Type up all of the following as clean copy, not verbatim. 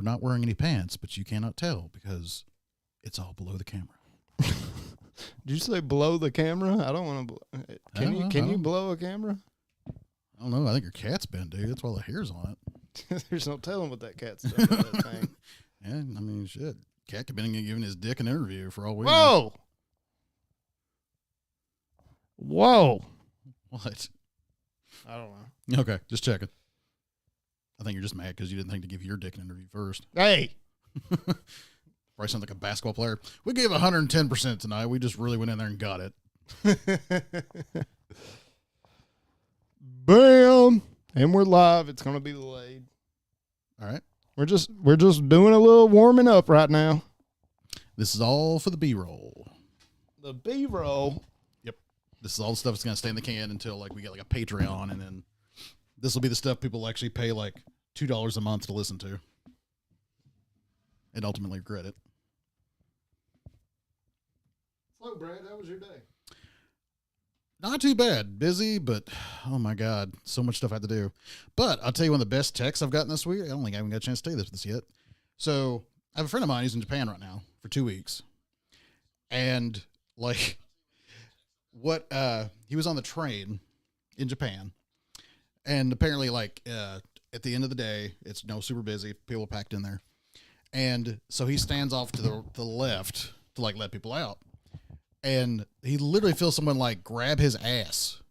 we're not wearing any pants, but you cannot tell because it's all below the camera. Did you say blow the camera? I don't want to. Can you blow a camera? I don't know. I think your cat's been, dude. That's why the hair's on it. There's no telling what that cat's done to that thing. Yeah, I mean, shit. Cat could have been giving his dick an interview for all we know. Whoa. What? I don't know. Okay, just checking. I think you're just mad because you didn't think to give your dick an interview first. Hey. Probably sounds like a basketball player. We gave 110% tonight. We just really went in there and got it. Bam. And we're live. It's going to be delayed. All right. We're just doing a little warming up right now. This is all for the B-roll. The B-roll? Yep. This is all the stuff that's going to stay in the can until like we get like a Patreon, and then this will be the stuff people actually pay like $2 a month to listen to and ultimately regret it. So, Brad, how was your day? Not too bad. Busy, but oh my God, so much stuff I had to do. But I'll tell you one of the best texts I've gotten this week. I don't think I haven't got a chance to tell you this yet. So I have a friend of mine who's in Japan right now for 2 weeks. And like he was on the train in Japan. And apparently like at the end of the day, it's super busy, people packed in there. And so he stands off to the left to like let people out. And he literally feels someone like grab his ass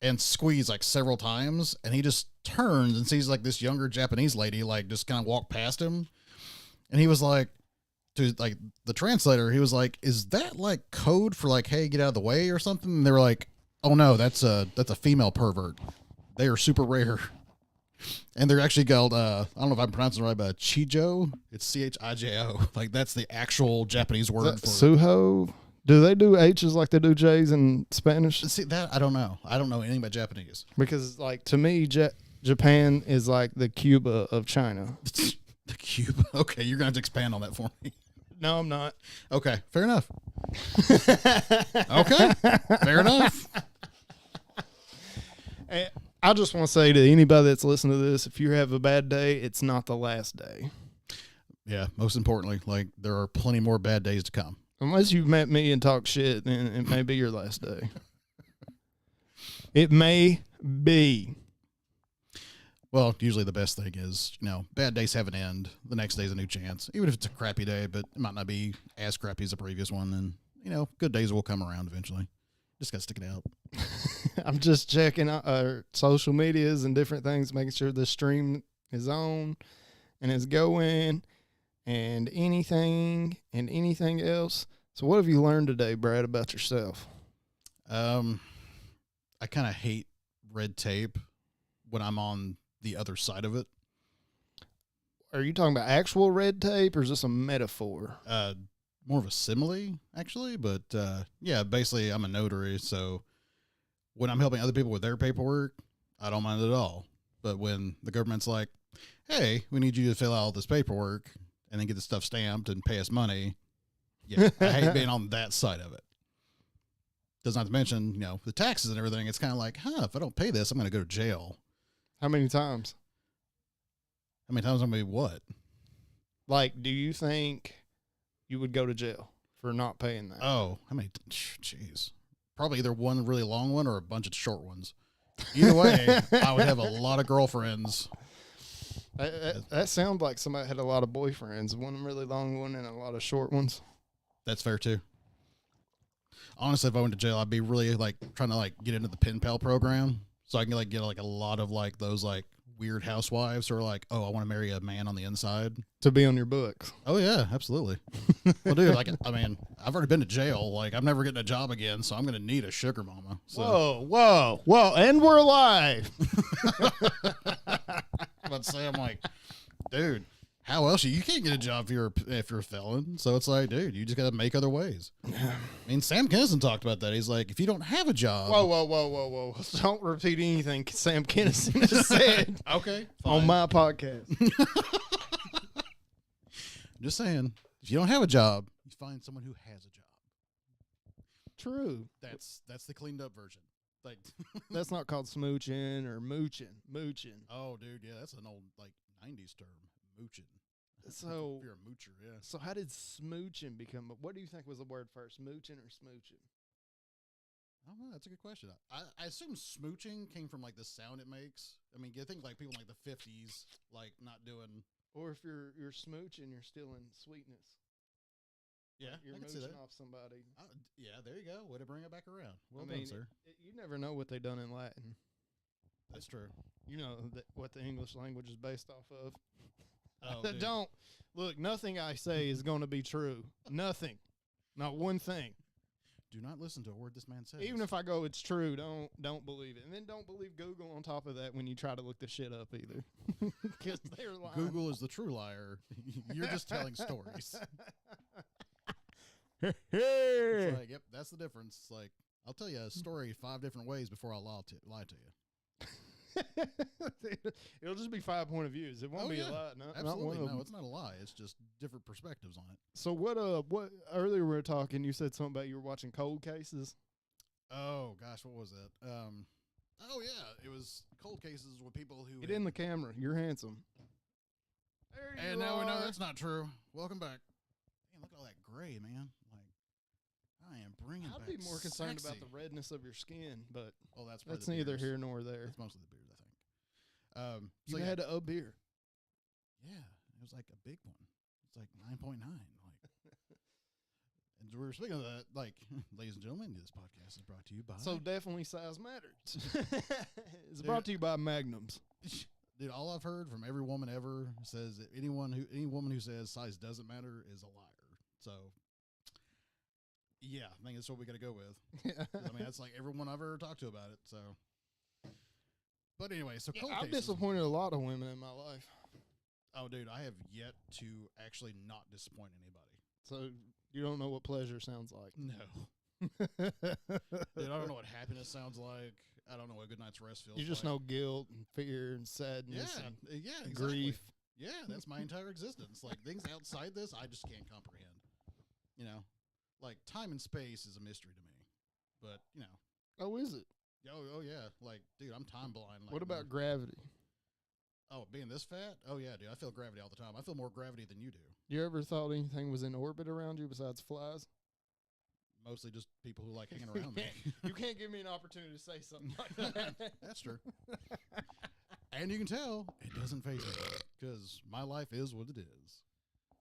and squeeze like several times. And he just turns and sees like this younger Japanese lady, like just kind of walk past him. And he was like, to like the translator, he was like, is that like code for like, hey, get out of the way or something? And they were like, oh no, that's a female pervert. They are super rare. And they're actually called, I don't know if I'm pronouncing it right, but Chijo. It's Chijo. Like that's the actual Japanese word for Suho. Do they do H's like they do J's in Spanish? See, that I don't know. I don't know anything about Japanese. Because, like, to me, Japan is like the Cuba of China. The Cuba? Okay, you're going to have to expand on that for me. No, I'm not. Okay, fair enough. Okay, fair enough. I just want to say to anybody that's listening to this, if you have a bad day, it's not the last day. Yeah, most importantly, like, there are plenty more bad days to come. Unless you've met me and talk shit, then it may be your last day. It may be. Well, usually the best thing is, bad days have an end. The next day's a new chance. Even if it's a crappy day, but it might not be as crappy as the previous one. And, good days will come around eventually. Just got to stick it out. I'm just checking our social medias and different things, making sure the stream is on and is going. And anything else. So what have you learned today, Brad, about yourself? I kind of hate red tape when I'm on the other side of it. Are you talking about actual red tape, or is this a metaphor? More of a simile, actually. But, yeah, basically I'm a notary. So when I'm helping other people with their paperwork, I don't mind it at all. But when the government's like, hey, we need you to fill out all this paperwork and then get the stuff stamped and pay us money. Yeah, I hate being on that side of it. Does not to mention, the taxes and everything. It's kind of like, if I don't pay this, I'm going to go to jail. How many times? How many times am I going to be what? Like, do you think you would go to jail for not paying that? Oh, how many? Jeez. Probably either one really long one or a bunch of short ones. Either way, I would have a lot of girlfriends. That sounds like somebody had a lot of boyfriends. One really long one and a lot of short ones. That's fair too. Honestly, if I went to jail, I'd be really like trying to like get into the pen pal program, so I can like get like a lot of like those like weird housewives who are like, oh, I want to marry a man on the inside to be on your books. Oh yeah, absolutely. Well, dude, like I mean, I've already been to jail. Like I'm never getting a job again, so I'm gonna need a sugar mama. So. Whoa, and we're live. But say I'm like, dude, how else you can't get a job if you're a felon? So it's like, dude, you just gotta make other ways. I mean, Sam Kinison talked about that. He's like, if you don't have a job, whoa, don't repeat anything Sam Kinison just said. Okay, fine. On my podcast. I'm just saying, if you don't have a job, you find someone who has a job. True. That's the cleaned up version. Like that's not called smooching or mooching. Oh, dude, yeah, that's an old like '90s term, mooching. So if you're a moocher, yeah. So how did smooching become? What do you think was the word first, mooching or smooching? I don't know. That's a good question. I assume smooching came from like the sound it makes. I mean, you think like people in like the 50s, like not doing. Or if you're smooching, you're stealing sweetness. Yeah, Like you're I can see mooching that. off somebody. Yeah, there you go. Way to bring it back around. Well I done, mean, sir. you never know what they done in Latin. That's true. You know what the English language is based off of. Oh, don't look. Nothing I say is going to be true. Nothing. Not one thing. Do not listen to a word this man says. Even if I go, it's true. Don't believe it, and then don't believe Google on top of that when you try to look the shit up either, because they're lying. Google is the true liar. You're just telling stories. It's like, yep, that's the difference. It's like, I'll tell you a story 5 different ways before I'll lie to you. It'll just be 5 point of views. It won't be a lie. Absolutely. Not one of them. No, it's not a lie. It's just different perspectives on it. So what earlier we were talking, you said something about you were watching Cold Cases. Oh gosh, what was that? Oh yeah, it was Cold Cases with people who Get in the camera. You're handsome. There you and now we know are. that's not true. Welcome back. Man, look at all that gray, man. Like, I am bringing I'd back be more concerned sexy. about the redness of your skin, but that's neither here nor there. It's mostly the beard, I think. You had a beer. Yeah, it was like a big one. It's like 9.9. Like, and we're speaking of that. Like, ladies and gentlemen, this podcast is brought to you by. So definitely size matters. It's brought to you by Magnums. Dude, all I've heard from every woman ever says that any woman who says size doesn't matter is a liar. So, yeah, I think that's what we got to go with. I mean, that's like everyone I've ever talked to about it. So, but anyway, so Cold I've Cases. disappointed a lot of women in my life. Oh, dude, I have yet to actually not disappoint anybody. So you don't know what pleasure sounds like. No. Dude, I don't know what happiness sounds like. I don't know what a good night's rest feels like. You just know guilt and fear and sadness and exactly. grief. Yeah, that's my entire existence. Like, things outside this, I just can't comprehend. You know? Like, time and space is a mystery to me. But, you know. Oh, is it? Oh yeah. Like, dude, I'm time blind. Like, What about gravity? Oh, being this fat? Oh, yeah, dude. I feel gravity all the time. I feel more gravity than you do. You ever thought anything was in orbit around you besides flies? Mostly just people who like hanging around me. You can't give me an opportunity to say something like that. That's true. And you can tell it doesn't faze me because my life is what it is.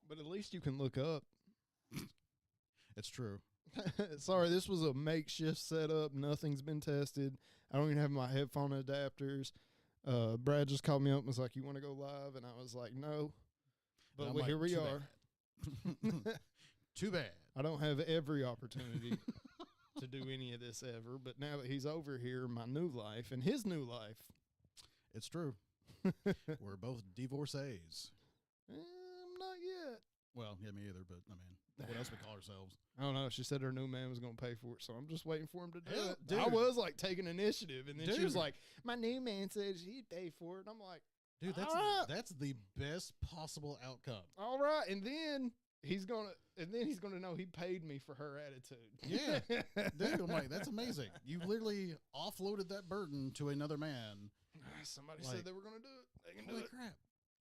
But at least you can look up. It's true. Sorry, this was a makeshift setup. Nothing's been tested. I don't even have my headphone adapters. Brad just called me up and was like, "You want to go live?" And I was like, "No." But like, here we are. Too bad. I don't have every opportunity to do any of this ever. But now that he's over here, my new life and his new life. It's true. We're both divorcees. Not yet. Well, yeah, me either, but I mean, what else we call ourselves? I don't know. She said her new man was going to pay for it, so I'm just waiting for him to do it. Dude. I was like taking initiative, and then she Dude. was like, "My new man said he'd pay for it." And I'm like, Dude, right. that's the best possible outcome. "All right." And then he's gonna know he paid me for her attitude. Yeah, dude, I'm like, that's amazing. You literally offloaded that burden to another man. Somebody said they were gonna do it. They can do Holy it. crap!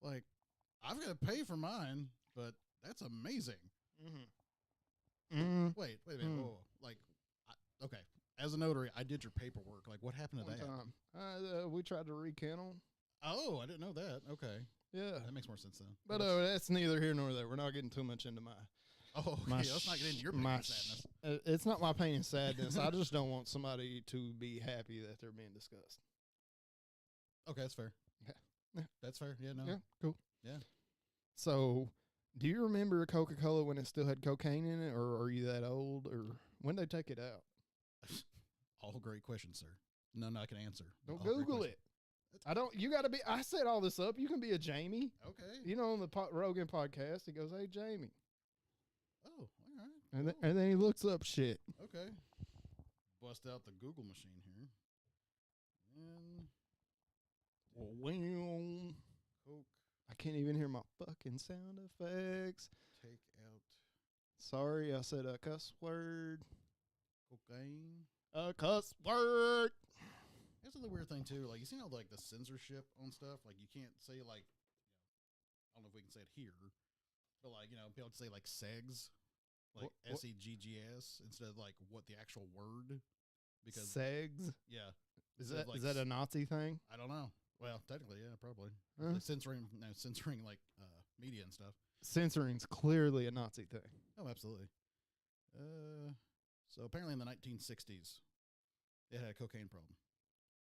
Like, I've got to pay for mine, but that's amazing. Mm-hmm. Wait a minute. Whoa. Like, okay, as a notary, I did your paperwork. Like, what happened to One that? time, we tried to recount them. Oh, I didn't know that. Okay, Yeah, that makes more sense then. but that's neither here nor there. We're not getting too much into my. Oh, okay. Let's not get into your pain and sadness. It's not my pain and sadness. I just don't want somebody to be happy that they're being discussed. Okay, that's fair. Yeah. That's fair. Yeah, no. Yeah, cool. Yeah. So, do you remember Coca-Cola when it still had cocaine in it, or are you that old, or when did they take it out? All great questions, sir. None I can answer. Don't All great Google questions. it. I don't. You got to be. I set all this up. You can be a Jamie. Okay. You know, on the Rogan podcast, he goes, "Hey, Jamie," Oh, all right. and then he looks up shit. Okay. Bust out the Google machine here. And Well, Coke I can't even hear my fucking sound effects. take out Sorry, I said a cuss word. cocaine. A cuss word. That's another weird thing too. Like, you seen all like the censorship on stuff. Like, you can't say like, I don't know if we can say it here, But like, people would say like segs, like SEGGS instead of like what the actual word. Because segs. Yeah. Is that a Nazi thing? I don't know. Well, technically, yeah, probably. Huh? Censoring like media and stuff. Censoring's clearly a Nazi thing. Oh, absolutely. So apparently in the 1960s, they had a cocaine problem.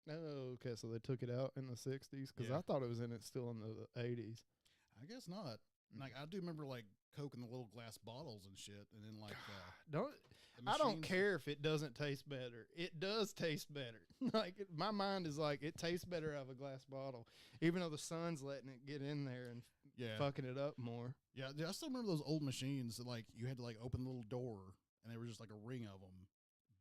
Oh, okay. So they took it out in the 60s? Because Yeah. I thought it was in it still in the 80s. I guess not. Like I do remember like Coke in the little glass bottles and shit, and then like I don't care if it doesn't taste better. It does taste better. Like my mind is like it tastes better out of a glass bottle, even though the sun's letting it get in there and fucking it up more. Yeah, I still remember those old machines that like you had to like open the little door, and there was just like a ring of them.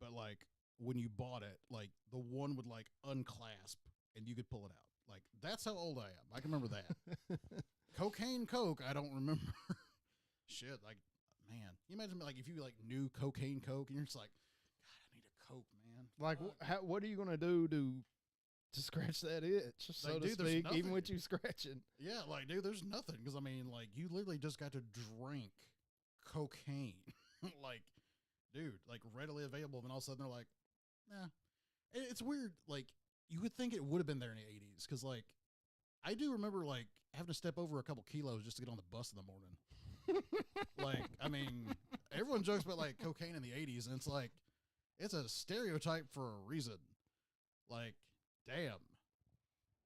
But like when you bought it, like the one would like unclasp, and you could pull it out. Like that's how old I am. I can remember that. Cocaine Coke, I don't remember. Shit, like, man, you imagine like if you like knew cocaine Coke and you're just like, God, I need a Coke, man. Like, what are you gonna do to scratch that itch, so to speak, even with you scratching? Yeah, like, dude, there's nothing because I mean, like, you literally just got to drink cocaine, like, dude, like readily available, and all of a sudden they're like, nah. It's weird. Like, you would think it would have been there in the 80s because like. I do remember like having to step over a couple kilos just to get on the bus in the morning. Like, I mean, everyone jokes about like cocaine in the 80s, and it's like, it's a stereotype for a reason. Like, damn.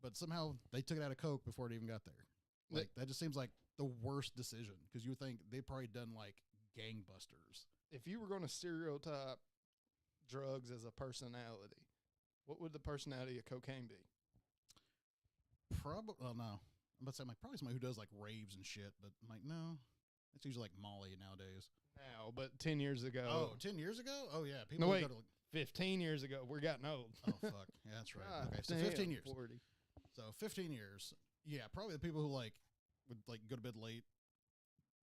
But somehow they took it out of Coke before it even got there. Like, that just seems like the worst decision because you would think they'd probably done like gangbusters. If you were going to stereotype drugs as a personality, what would the personality of cocaine be? Probably, well, no. I'm about to say, like, probably somebody who does like raves and shit, but I'm like, no. It's usually like Molly nowadays. Now, but 10 years ago. Oh, 10 years ago? Oh, yeah. People no, wait, go to, 15 years ago. We're getting old. Oh, fuck. Yeah, that's right. God, okay, so 15 years. 40. So 15 years. Yeah, probably the people who like would like go to bed late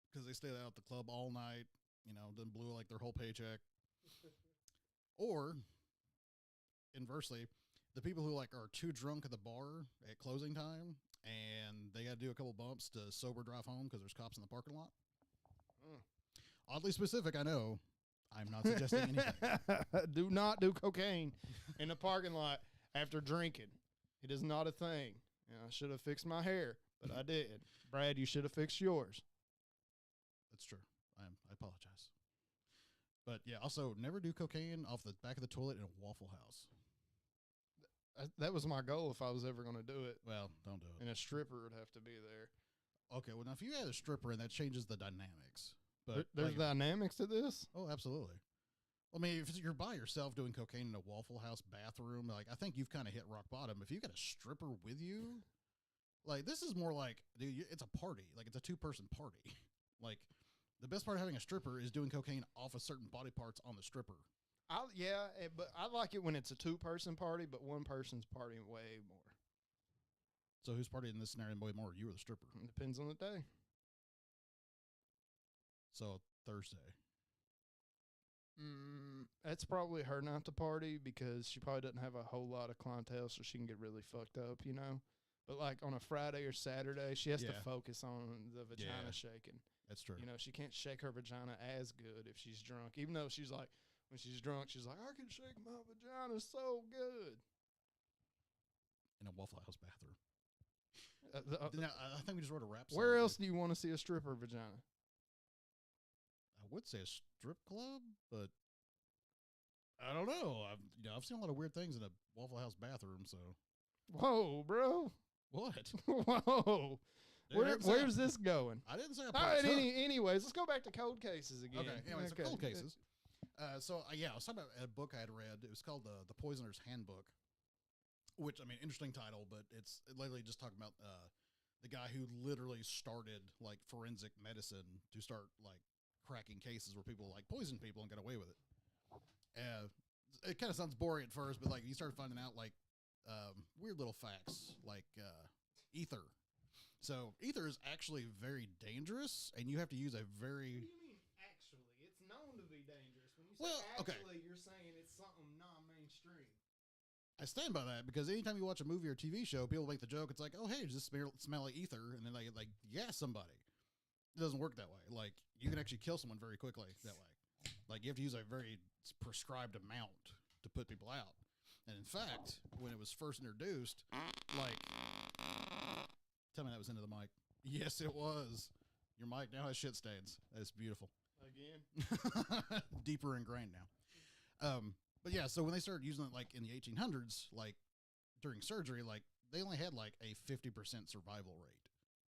because they stayed out at the club all night, then blew like their whole paycheck. Or, inversely, the people who like are too drunk at the bar at closing time and they got to do a couple bumps to sober drive home because there's cops in the parking lot. Oddly specific, I know. I'm not suggesting anything. Do not do cocaine in the parking lot after drinking. It is not a thing. I should have fixed my hair, but I didn't. Brad, you should have fixed yours. That's true. I apologize. But yeah, also never do cocaine off the back of the toilet in a Waffle House. That was my goal if I was ever going to do it. Well, don't do it. And a stripper would have to be there. Okay, well, now if you had a stripper and that changes the dynamics. But there's dynamics to this? Oh, absolutely. I mean, if you're by yourself doing cocaine in a Waffle House bathroom, like, I think you've kind of hit rock bottom. If you got a stripper with you, like, this is more like, dude, it's a party. Like, it's a two-person party. Like, the best part of having a stripper is doing cocaine off of certain body parts on the stripper. But I like it when it's a two-person party, but one person's partying way more. So who's partying in this scenario way more? You or the stripper? It depends on the day. So Thursday. That's probably her not to party because she probably doesn't have a whole lot of clientele, so she can get really fucked up, But like on a Friday or Saturday, she has to focus on the vagina shaking. That's true. She can't shake her vagina as good if she's drunk, even though she's like, when she's drunk, she's like, I can shake my vagina so good. In a Waffle House bathroom. Now, I think we just wrote a rap song. Where else do you want to see a stripper vagina? I would say a strip club, but I don't know. I've seen a lot of weird things in a Waffle House bathroom, so. Whoa, bro. What? Whoa. Dude, where's this going? I didn't say All right, anyways, let's go back to cold cases again. Okay, anyway, so cold cases. I was talking about a book I had read. It was called The Poisoner's Handbook, which, I mean, interesting title, but it's literally just talking about the guy who literally started, like, forensic medicine to start, like, cracking cases where people, like, poisoned people and got away with it. It kind of sounds boring at first, but, like, you start finding out, like, weird little facts, like ether. So ether is actually very dangerous, and you have to use a very... What do you mean, actually? It's known to be dangerous. When you say actually, you're saying it's something non-mainstream. I stand by that, because anytime you watch a movie or TV show, people make the joke, it's like, oh, hey, does this smell like ether? And then they like, yeah, somebody. It doesn't work that way. Like, you can actually kill someone very quickly that way. Like, you have to use a very prescribed amount to put people out. And in fact, when it was first introduced, like, tell me that was into the mic. Yes, it was. Your mic now has shit stains. That's beautiful. Again? Deeper ingrained now. But yeah, so when they started using it like in the 1800s, like during surgery, like they only had like a 50% survival rate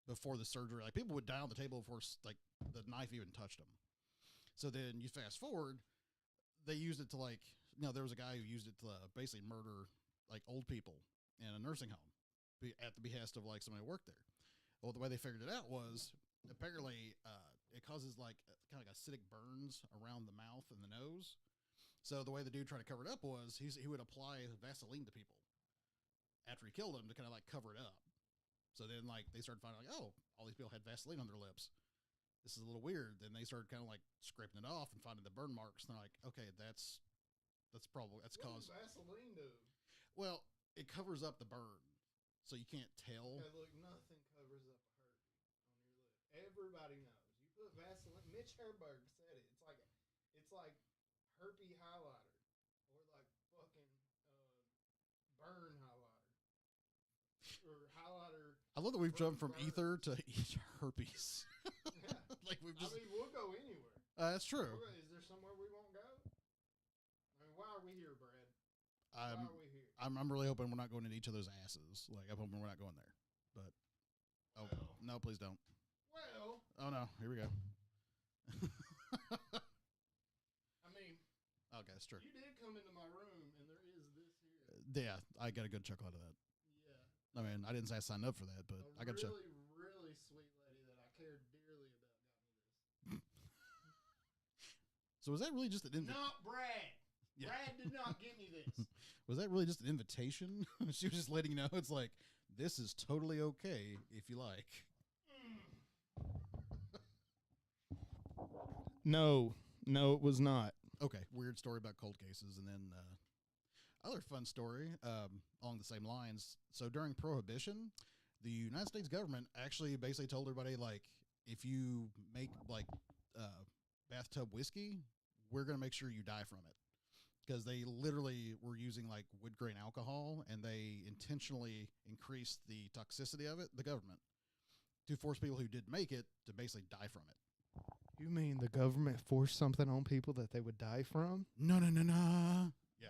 before the surgery. Like people would die on the table before like the knife even touched them. So then you fast forward, they used it to like, there was a guy who used it to basically murder like old people in a nursing home at the behest of like somebody who worked there. Well, the way they figured it out was apparently it causes like kind of like acidic burns around the mouth and the nose. So the way the dude tried to cover it up was he would apply Vaseline to people after he killed them to kind of like cover it up. So then like they started finding like, oh, all these people had Vaseline on their lips. This is a little weird. Then they started kind of like scraping it off and finding the burn marks. And they're like, okay, that's probably What caused. does Vaseline do? Well, it covers up the burn, so you can't tell. Okay, look, nothing covers up a herpes on your lip. Everybody knows. You put Vaseline. Mitch Herberg said it. It's like herpes highlighter or like fucking burn highlighter or highlighter. I love that we've jumped from burns. ether to herpes. Yeah. Like we've just. I mean, we'll go anywhere. That's true. Is there somewhere we won't go? I mean, why are we here, Brad? Why are we here? I'm really hoping we're not going into each other's asses. Like I'm hoping we're not going there. But no, please don't. Well. Oh no, here we go. I mean. Okay, it's true. You did come into my room, and there is this here. Yeah, I got a good chuckle out of that. Yeah. I mean, I didn't say I signed up for that, but I got a chuckle. Really sweet lady that I cared dearly about got me this. So was that really just an Not Brad. Yeah. Brad did not give me this. Was that really just an invitation? She was just letting you know it's like, this is totally okay if you like. No, it was not. Okay, weird story about cold cases. And then other fun story along the same lines. So during Prohibition, the United States government actually basically told everybody, like, if you make, like, bathtub whiskey, we're going to make sure you die from it. Because they literally were using, like, wood grain alcohol, and they intentionally increased the toxicity of it, the government, to force people who did make it to basically die from it. You mean the government forced something on people that they would die from? No. Yeah.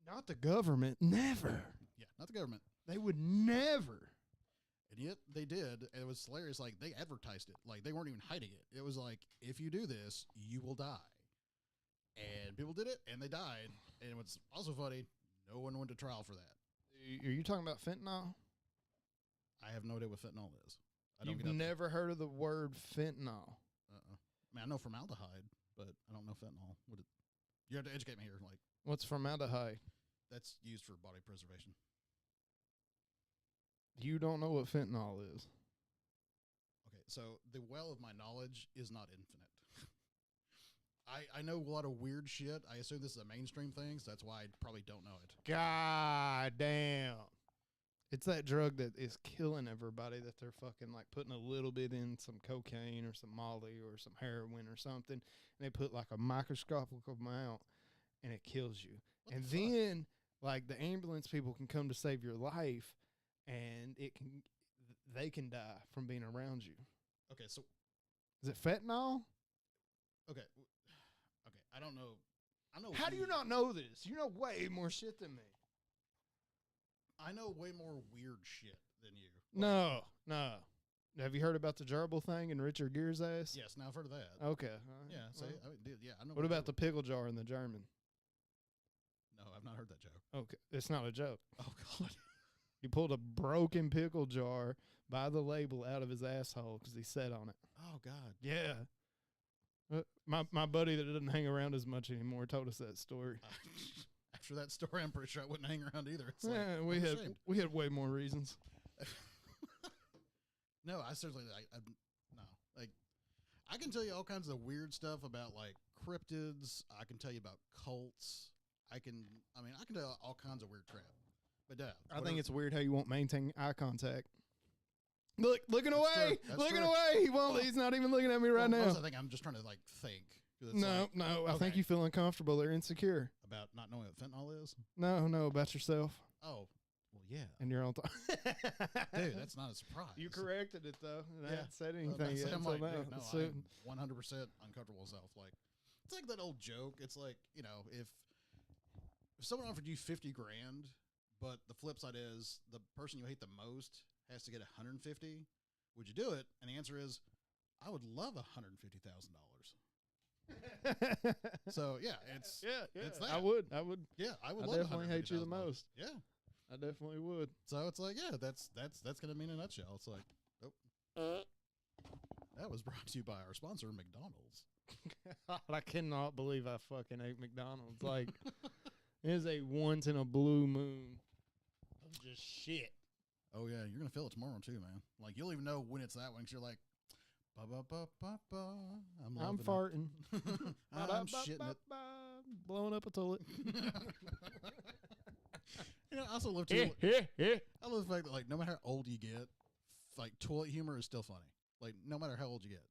Not the government. Never. Yeah, not the government. They would never. And yet they did. And it was hilarious. Like, they advertised it. Like, they weren't even hiding it. It was like, if you do this, you will die. And people did it, and they died. And what's also funny, no one went to trial for that. Are you talking about fentanyl? I have no idea what fentanyl is. You've never heard of the word fentanyl? I mean, I know formaldehyde, but I don't know fentanyl. You have to educate me here. Like, what's formaldehyde? That's used for body preservation. You don't know what fentanyl is. Okay, so the well of my knowledge is not infinite. I know a lot of weird shit. I assume this is a mainstream thing, so that's why I probably don't know it. God damn. It's that drug that is killing everybody that they're fucking like putting a little bit in some cocaine or some Molly or some heroin or something. And they put like a microscopic amount and it kills you. And then like the ambulance people can come to save your life and they can die from being around you. Okay, so. Is it fentanyl? Okay. I don't know. I know. How do you not know this? You know way more shit than me. I know way more weird shit than you. No. Have you heard about the gerbil thing in Richard Gere's ass? Yes, now I've heard of that. Okay. Yeah, so I know. What about the pickle jar in the German? No, I've not heard that joke. Okay, it's not a joke. Oh, God. He pulled a broken pickle jar by the label out of his asshole because he sat on it. Oh, God. Yeah. My buddy that doesn't hang around as much anymore told us that story. After that story, I'm pretty sure I wouldn't hang around either. It's we had way more reasons. No, I certainly no. Like, I can tell you all kinds of weird stuff about like cryptids. I can tell you about cults. I can tell you all kinds of weird crap. But I think it's weird how you won't maintain eye contact. Looking away. True. Looking true. away. He won't. He's not even looking at me right now. I think I'm just trying to like think. No. I think you feel uncomfortable or insecure. About not knowing what fentanyl is? No, about yourself. Oh, well, yeah. And your own Dude, that's not a surprise. You corrected it, though. I haven't said I'm anything yet. like, Until dude, now. no, So, I'm 100% uncomfortable myself. Like, it's like that old joke. It's like, you know, if someone offered you 50 grand, but the flip side is the person you hate the most has to get 150, would you do it? And the answer is, I would love $150,000. So yeah, it's it's that. I would. Yeah, I would. I love definitely hate you the most. Yeah, I definitely would. so it's like, yeah, that's gonna mean in a nutshell. It's like, that was brought to you by our sponsor, McDonald's. I cannot believe I fucking ate McDonald's. Like, it is a once in a blue moon of just shit. Oh yeah, you're gonna feel it tomorrow too, man. Like you'll even know when it's that one because you're like, ba ba ba ba ba. I'm farting. I'm shitting it. Blowing up a toilet. You know, I also love too. I love the fact that like no matter how old you get, like toilet humor is still funny. Like no matter how old you get.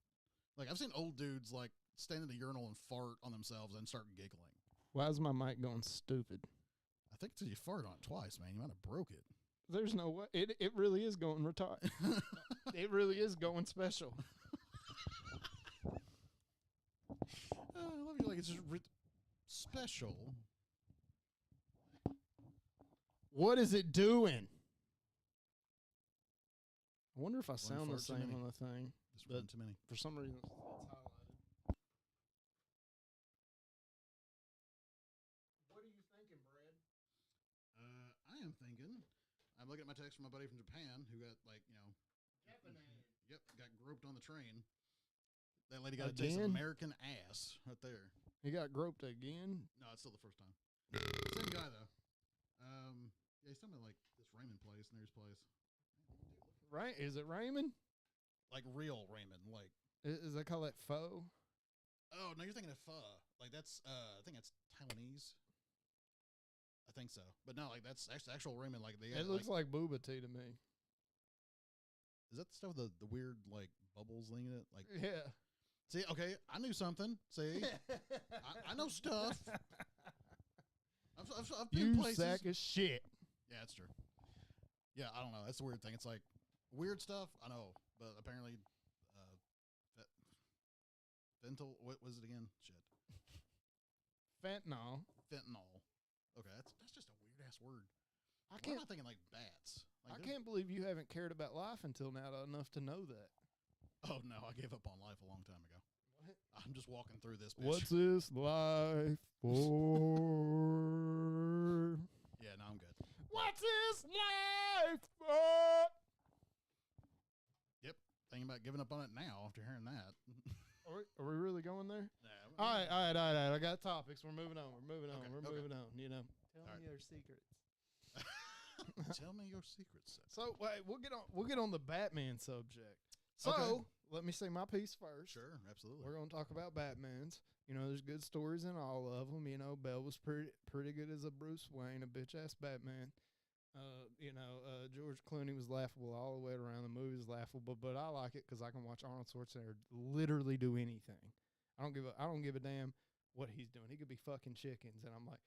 Like I've seen old dudes like stand in the urinal and fart on themselves and start giggling. Why is my mic going stupid? I think till you farted on it twice, man. You might have broke it. There's no way. It really is going retarded. It really is going special. I love you. Like it's just special. What is it doing? I wonder if I sound the fart too same many. on the thing. This one too many. For some reason, it's highlighted. What are you thinking, Brad? I am thinking. I'm looking at my text from my buddy from Japan who got like, you know, Japanese. Yep, got groped on the train. That lady got a taste of American ass right there. He got groped again? No, it's still the first time. Same guy though. Yeah, he's talking about like this Raymond place near his place. Right? Is it Raymond? Like real Raymond, like. Is they call that pho? Oh no, you're thinking of pho. Like that's I think that's Taiwanese. I think so, but no, like that's actual ramen. Like they. It looks like booba tea to me. Is that the stuff with the weird like bubbles thing in it? Like yeah. See, okay, I knew something. See, I know stuff. I've been you places. sack of shit. Yeah, that's true. Yeah, I don't know. That's the weird thing. It's like weird stuff. I know, but apparently, fentanyl. What was it again? Shit. Fentanyl. Fentanyl. Okay, that's just a weird ass word. I am I thinking like bats? Like I can't believe you haven't cared about life until now enough to know that. Oh no, I gave up on life a long time ago. What? I'm just walking through this. Bitch. What's this life for? Yeah, no, I'm good. What's this life for? Yep, thinking about giving up on it now after hearing that. Are we really going there? Yeah. All right. I got topics. We're moving on. Moving on. You know, tell me your secrets. Tell me your secrets. So wait, we'll get on the Batman subject. So let me say my piece first. Sure, absolutely. We're going to talk about Batmans. You know, there's good stories in all of them. You know, Bell was pretty good as a Bruce Wayne, a bitch ass Batman. George Clooney was laughable all the way around. The movie was laughable, but I like it because I can watch Arnold Schwarzenegger literally do anything. I don't give a damn what he's doing. He could be fucking chickens, and I'm like,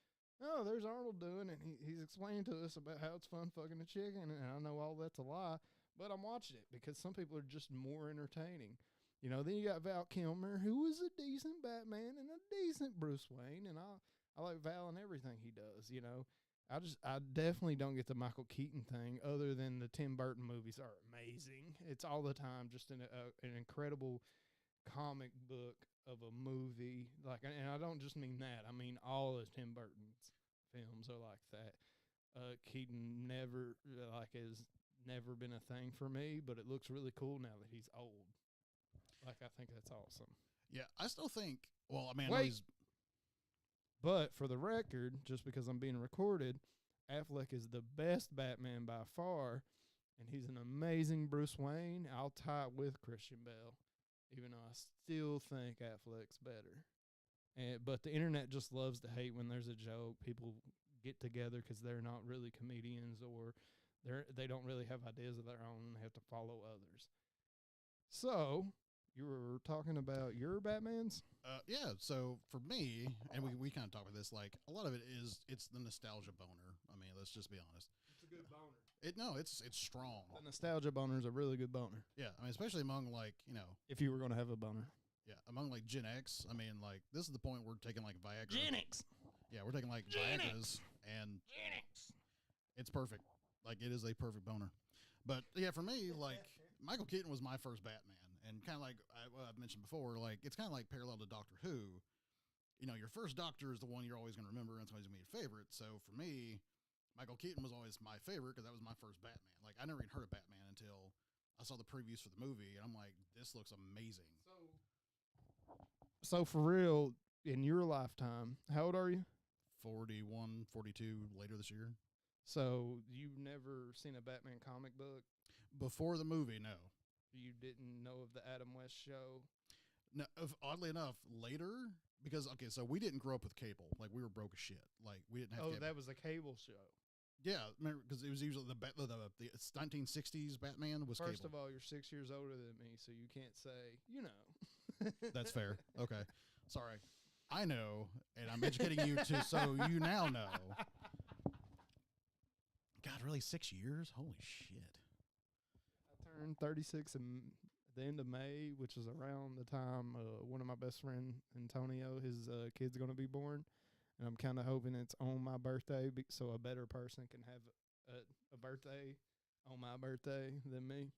oh, there's Arnold doing it. He's explaining to us about how it's fun fucking a chicken, and I know all that's a lie, but I'm watching it because some people are just more entertaining. You know, then you got Val Kilmer, who was a decent Batman and a decent Bruce Wayne, and I like Val and everything he does, you know. I definitely don't get the Michael Keaton thing other than the Tim Burton movies are amazing. It's all the time just an incredible comic book of a movie. Like, and I don't just mean that. I mean all of Tim Burton's films are like that. Keaton has never been a thing for me, but it looks really cool now that he's old. Like, I think that's awesome. Yeah, I still think, well, I mean, Wait. But for the record, just because I'm being recorded, Affleck is the best Batman by far, and he's an amazing Bruce Wayne. I'll tie it with Christian Bale, even though I still think Affleck's better. But the internet just loves to hate when there's a joke. People get together because they're not really comedians, or They don't really have ideas of their own. They have to follow others. So you were talking about your Batmans? Yeah. So for me, and we kind of talked about this, like a lot of it's the nostalgia boner. I mean, let's just be honest. It's a good boner. It's strong. The nostalgia boner is a really good boner. Yeah. I mean, especially among like, if you were going to have a boner. Yeah, among like Gen X, I mean, like this is the point we're taking like Viagra. Gen X. Yeah, we're taking like Viagras, and Gen X. it's perfect. Like it is a perfect boner. But yeah, for me, like Michael Keaton was my first Batman, and kind of like I've mentioned before, like it's kind of like parallel to Doctor Who. Your first Doctor is the one you're always going to remember, and it's always going to be your favorite. So for me, Michael Keaton was always my favorite because that was my first Batman. Like I never even heard of Batman until I saw the previews for the movie, and I'm like, this looks amazing. So for real, in your lifetime, how old are you? 41, 42 later this year. So you've never seen a Batman comic book? Before the movie, no. You didn't know of the Adam West show? No, oddly enough, later, because, okay, so we didn't grow up with cable. Like, we were broke as shit. Like, we didn't have cable. That was a cable show. Yeah, remember, because it was usually the 1960s Batman was First cable. of all, you're 6 years older than me, so you can't say, That's fair. Okay. Sorry. I know, and I'm educating you so you now know. God, really, 6 years? Holy shit. I turned 36 at the end of May, which is around the time one of my best friend, Antonio, his kid's going to be born. And I'm kind of hoping it's on my birthday so a better person can have a birthday on my birthday than me.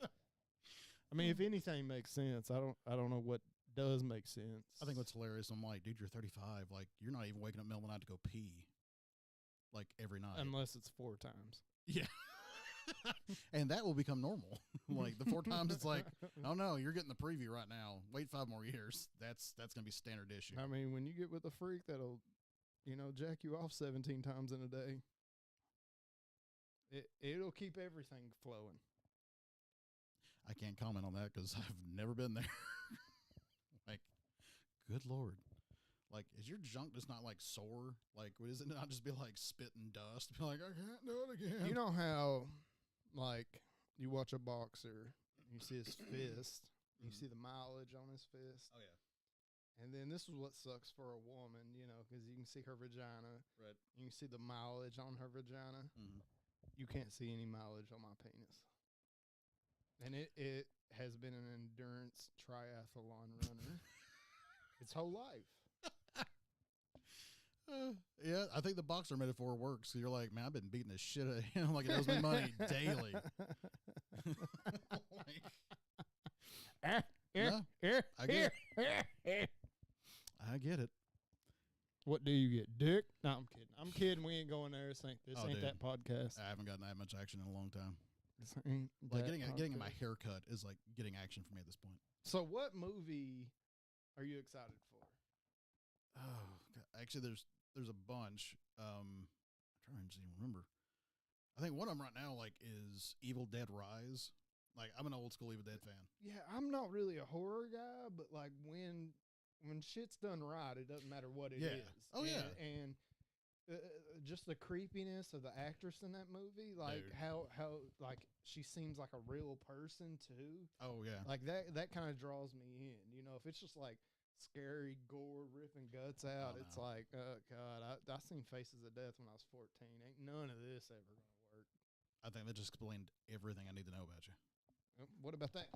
I mean, if anything makes sense, I don't know what does make sense. I think what's hilarious, I'm like, dude, you're 35. Like, you're not even waking up in the middle of the night to go pee. Like, every night. Unless it's 4 times. Yeah. And that will become normal. Like, the 4 times, it's like, oh, no, you're getting the preview right now. Wait 5 more years. That's going to be standard issue. I mean, when you get with a freak that'll, jack you off 17 times in a day, it'll keep everything flowing. I can't comment on that because I've never been there. Like, good Lord. Like, is your junk just not like sore? Like, is it not just be like spit and dust? Be like, I can't do it again. You know how, like, you watch a boxer, you see his fist, you see the mileage on his fist. Oh, yeah. And then this is what sucks for a woman, because you can see her vagina. Right. You can see the mileage on her vagina. Mm-hmm. You can't see any mileage on my penis. And it has been an endurance triathlon runner its whole life. Yeah, I think the boxer metaphor works. You're like, man, I've been beating the shit out of him like it owes me money daily. Like, no, I get it. I get it. What do you get, dick? No, I'm kidding. I'm kidding. We ain't going there. This ain't Dude, that podcast. I haven't gotten that much action in a long time. This ain't Like that getting podcast. my hair cut is like getting action for me at this point. So what movie are you excited for? Oh, God. Actually, there's a bunch. I'm trying to even remember. I think one of them right now like is Evil Dead Rise. Like I'm an old school Evil Dead fan. Yeah, I'm not really a horror guy, but like when shit's done right, it doesn't matter what it is. Oh, yeah. And just the creepiness of the actress in that movie, like Dude. how like she seems like a real person too. Oh yeah. Like that kind of draws me in. If it's just like scary gore ripping guts out, it's like, oh God, I seen Faces of Death when I was 14. Ain't none of this ever gonna work. I think that just explained everything I need to know about you. What about that?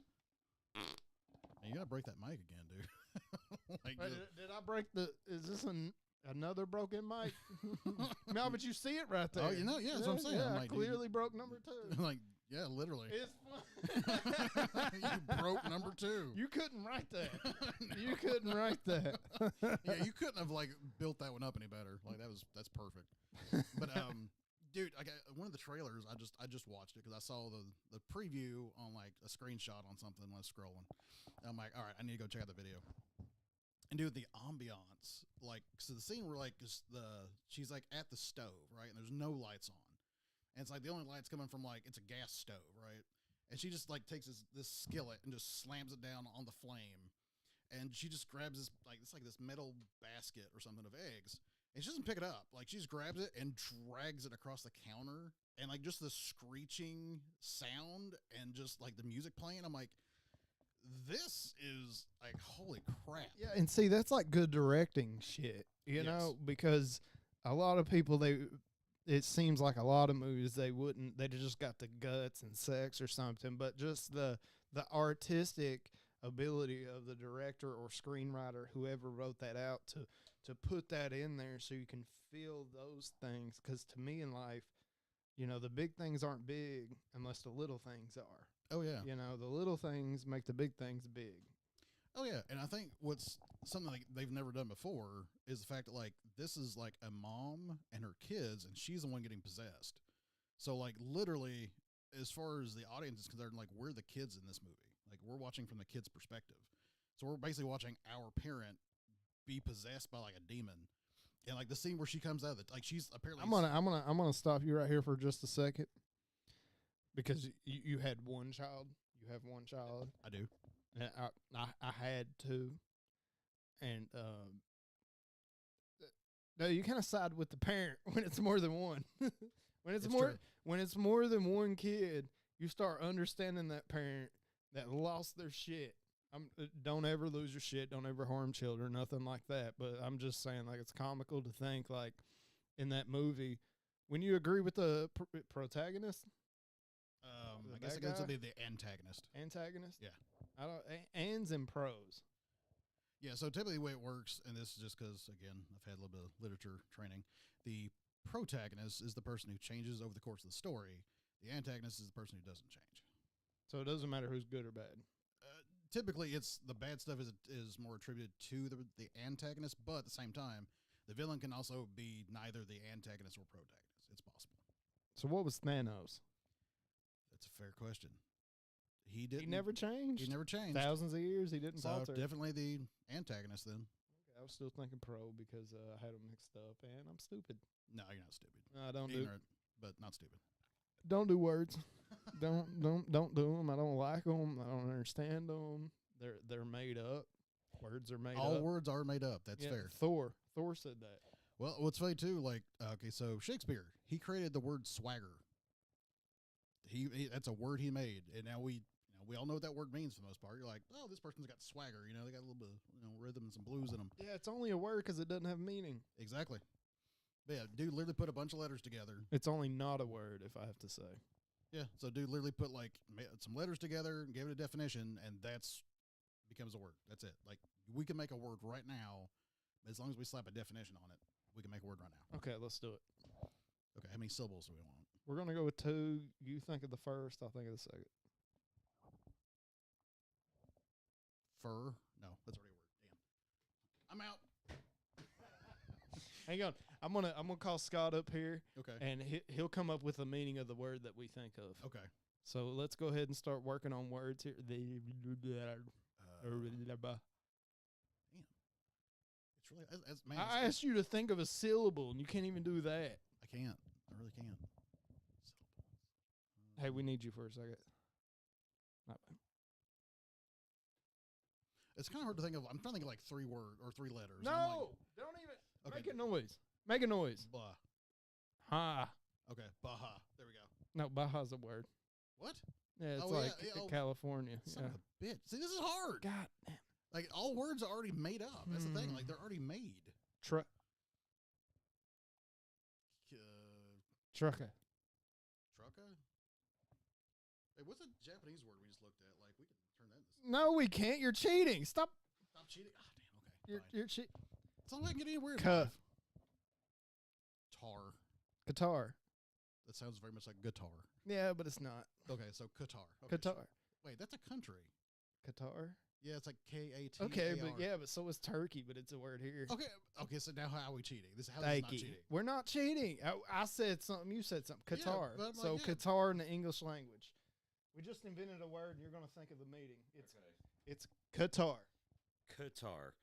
Man, you gotta break that mic again, dude. Like, Did I break is this another broken mic? No, but you see it right there. Oh, yeah, that's what I'm saying. Yeah, I'm I like, clearly broke number 2. like, yeah, literally. It's fun. You broke number 2. You couldn't write that. No. You couldn't write that. Yeah, you couldn't have like built that one up any better. Like that's perfect. But dude, I got one of the trailers. I just watched it because I saw the preview on like a screenshot on something when I was scrolling. And I'm like, all right, I need to go check out the video. And dude, the ambiance, like, so the scene where like she's like at the stove, right, and there's no lights on, and it's like the only lights coming from like it's a gas stove, right, and she just like takes this skillet and just slams it down on the flame, and she just grabs this like this metal basket or something of eggs, And she doesn't pick it up. Like, she just grabs it and drags it across the counter. And, like, just the screeching sound and just, like, the music playing. I'm like, this is, like, holy crap. Yeah, and see, that's like good directing shit, you know, because a lot of people, it seems like a lot of movies, they just got the guts and sex or something, but just the artistic ability of the director or screenwriter, whoever wrote that out, to put that in there so you can feel those things. Because to me in life, you know, the big things aren't big unless the little things are. Oh, yeah. You know, the little things make the big things big. Oh, yeah. And I think what's something like they've never done before is the fact that, like, this is like a mom and her kids, and she's the one getting possessed. So, like, literally, as far as the audience is concerned, like, we're the kids in this movie. Like, we're watching from the kid's perspective. So we're basically watching our parent be possessed by, like, a demon. And, like, the scene where she comes out of it, like, she's apparently... I'm gonna stop you right here for just a second, because you had one child. You have one child. I do. And I had two. And no, you kind of side with the parent when it's more than one. When it's more than one kid, you start understanding that parent that lost their shit. Don't ever lose your shit. Don't ever harm children. Nothing like that. But I'm just saying, like, it's comical to think, like, in that movie, when you agree with the protagonist. I guess it goes to be the antagonist. Antagonist? Yeah. I don't. Ands and pros. Yeah, so typically the way it works, and this is just because, again, I've had a little bit of literature training, the protagonist is the person who changes over the course of the story. The antagonist is the person who doesn't change. So it doesn't matter who's good or bad. Typically, it's the bad stuff is more attributed to the antagonist, but at the same time, the villain can also be neither the antagonist or protagonist. It's possible. So what was Thanos? That's a fair question. He never changed. He never changed. Thousands of years, he didn't falter. Definitely the antagonist then. Okay, I was still thinking pro because I had them mixed up, and I'm stupid. No, you're not stupid. I don't Ignorant, but not stupid. Don't do words. don't do them. I don't like them. I don't understand them. They're made up. Words are made up. All words are made up. That's fair. Thor said that. Well, what's funny too, like, okay, so Shakespeare, he created the word swagger. He that's a word he made, and now we all know what that word means for the most part. You're like, oh, this person's got swagger. You know, they got a little bit of rhythm and some blues in them. Yeah, it's only a word because it doesn't have meaning. Exactly. But yeah, dude literally put a bunch of letters together. It's only not a word, if I have to say. Yeah, so dude literally put like some letters together and gave it a definition, and that's becomes a word. That's it. Like, we can make a word right now, as long as we slap a definition on it. We can make a word right now. Okay, let's do it. Okay, how many syllables do we want? We're going to go with 2. You think of the first, I'll think of the second. Fur? No, that's already a word. Damn. I'm out. Hang on. I'm gonna call Scott up here. Okay. And he'll come up with the meaning of the word that we think of. Okay. So let's go ahead and start working on words here. Damn. It's really, man, I asked you to think of a syllable, and you can't even do that. I can't. I really can't. Syllables. Hey, we need you for a second. Not bad. It's kind of hard to think of. I'm trying to think of like 3 words or 3 letters. No, don't even. Okay. Make a noise. Make a noise. Blah. Ha. Okay. Baja. There we go. No, Baja's a word. What? Yeah, it's California. Son of a bitch. See, this is hard. God damn. Like, all words are already made up. That's the thing. Like, they're already made. Trucker. Trucka? Hey, what's a Japanese word we just looked at? Like, we can turn that into something. No, we can't. You're cheating. Stop cheating. Oh, damn. Okay. You're cheating. It's not like I can get anywhere. Qatar. That sounds very much like guitar. Yeah, but it's not. Okay, so Qatar. Okay, Qatar. Wait, that's a country. Qatar? Yeah, it's like K-A-T-A-R. Okay, but so is Turkey, but it's a word here. Okay, so now how are we cheating? How is this not cheating? We're not cheating. I said something, you said something. Qatar. Yeah, so Qatar in the English language. We just invented a word, and you're going to think of the meaning. It's Qatar. Qatar.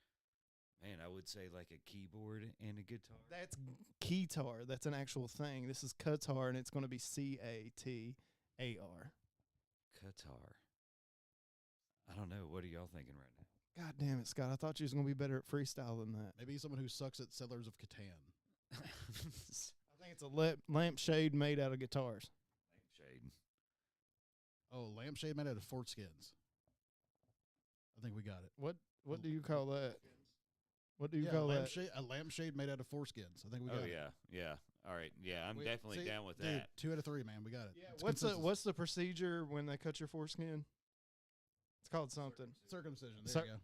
Man, I would say like a keyboard and a guitar. That's keytar. That's an actual thing. This is Qatar, and it's going to be Catar. Qatar. I don't know. What are y'all thinking right now? God damn it, Scott. I thought you was going to be better at freestyle than that. Maybe someone who sucks at Settlers of Catan. I think it's a lampshade made out of guitars. Lampshade. Oh, lampshade made out of foreskins. I think we got it. What do you call that? What do you call lampshade, that? A lampshade made out of foreskins. I think we got it. Yeah. All right. Yeah, I'm definitely down with dude, that. 2 out of 3, man. We got it. Yeah. It's What's the procedure when they cut your foreskin? It's called something. Circumcision. There you go.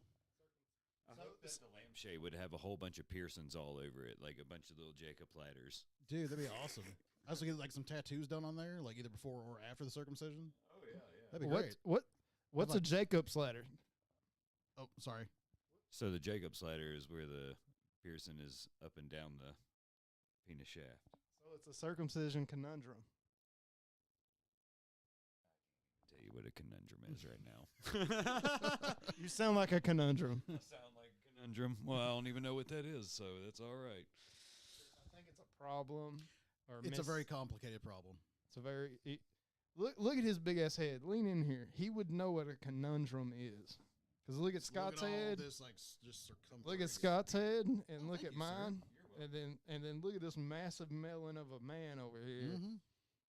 I hope that the lampshade would have a whole bunch of piercings all over it, like a bunch of little Jacob ladders. Dude, that'd be awesome. I also get like some tattoos done on there, like either before or after the circumcision. Oh yeah. That'd be great. What's a Jacob's ladder? Oh, sorry. So the Jacob's ladder is where the piercing is up and down the penis shaft. So it's a circumcision conundrum. I'll tell you what a conundrum is right now. You sound like a conundrum. I sound like a conundrum. Well, I don't even know what that is, so that's all right. I think it's a problem. It's a very complicated problem. It's a very... Look at his big-ass head. Lean in here. He would know what a conundrum is. Because look at Scott's head. This, like, just look at Scott's head and look at mine. And then look at this massive melon of a man over here. Mm-hmm.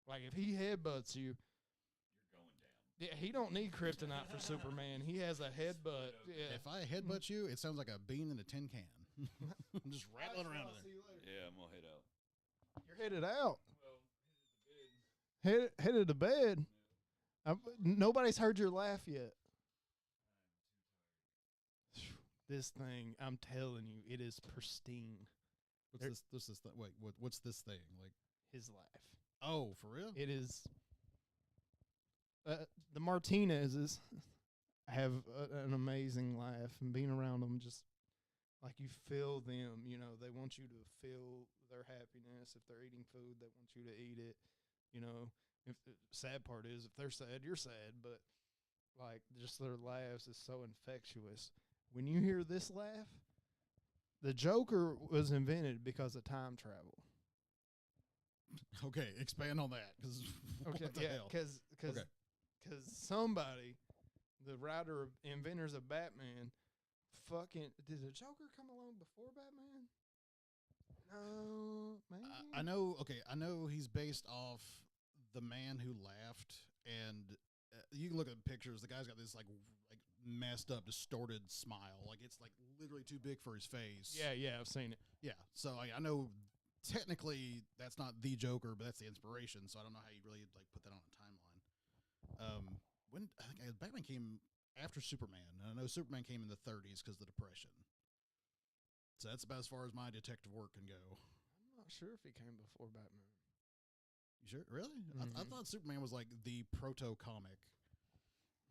Like, if he headbutts you... You're going down. Yeah, he don't need kryptonite for Superman. He has a headbutt. Yeah. If I headbutt you, it sounds like a bean in a tin can. I'm just rattling around in there. Yeah, I'm going to head out. You're headed out. Well, Headed to bed. Nobody's heard your laugh yet. This thing, I'm telling you, it is pristine. What's this? Wait, what's this thing? Like his laugh. Oh, for real? It is. The Martinezes have an amazing laugh, and being around them, just like you feel them. You know, they want you to feel their happiness. If they're eating food, they want you to eat it. You know, if the sad part is, if they're sad, you're sad. But like, just their laughs is so infectious. When you hear this laugh, the Joker was invented because of time travel. Okay, expand on that. Because somebody, the writer of inventors of Batman, did the Joker come along before Batman? No, man. I know. Okay, I know he's based off The Man Who Laughed, and you can look at pictures. The guy's got this like messed up, distorted smile. Like it's like literally too big for his face. Yeah, I've seen it. Yeah, so I know technically that's not the Joker, but that's the inspiration. So I don't know how you really like put that on a timeline. When I think Batman came after Superman, and I know Superman came in the 30s because of the Depression. So that's about as far as my detective work can go. I'm not sure if he came before Batman. You sure? Really? Mm-hmm. I thought Superman was like the proto-comic.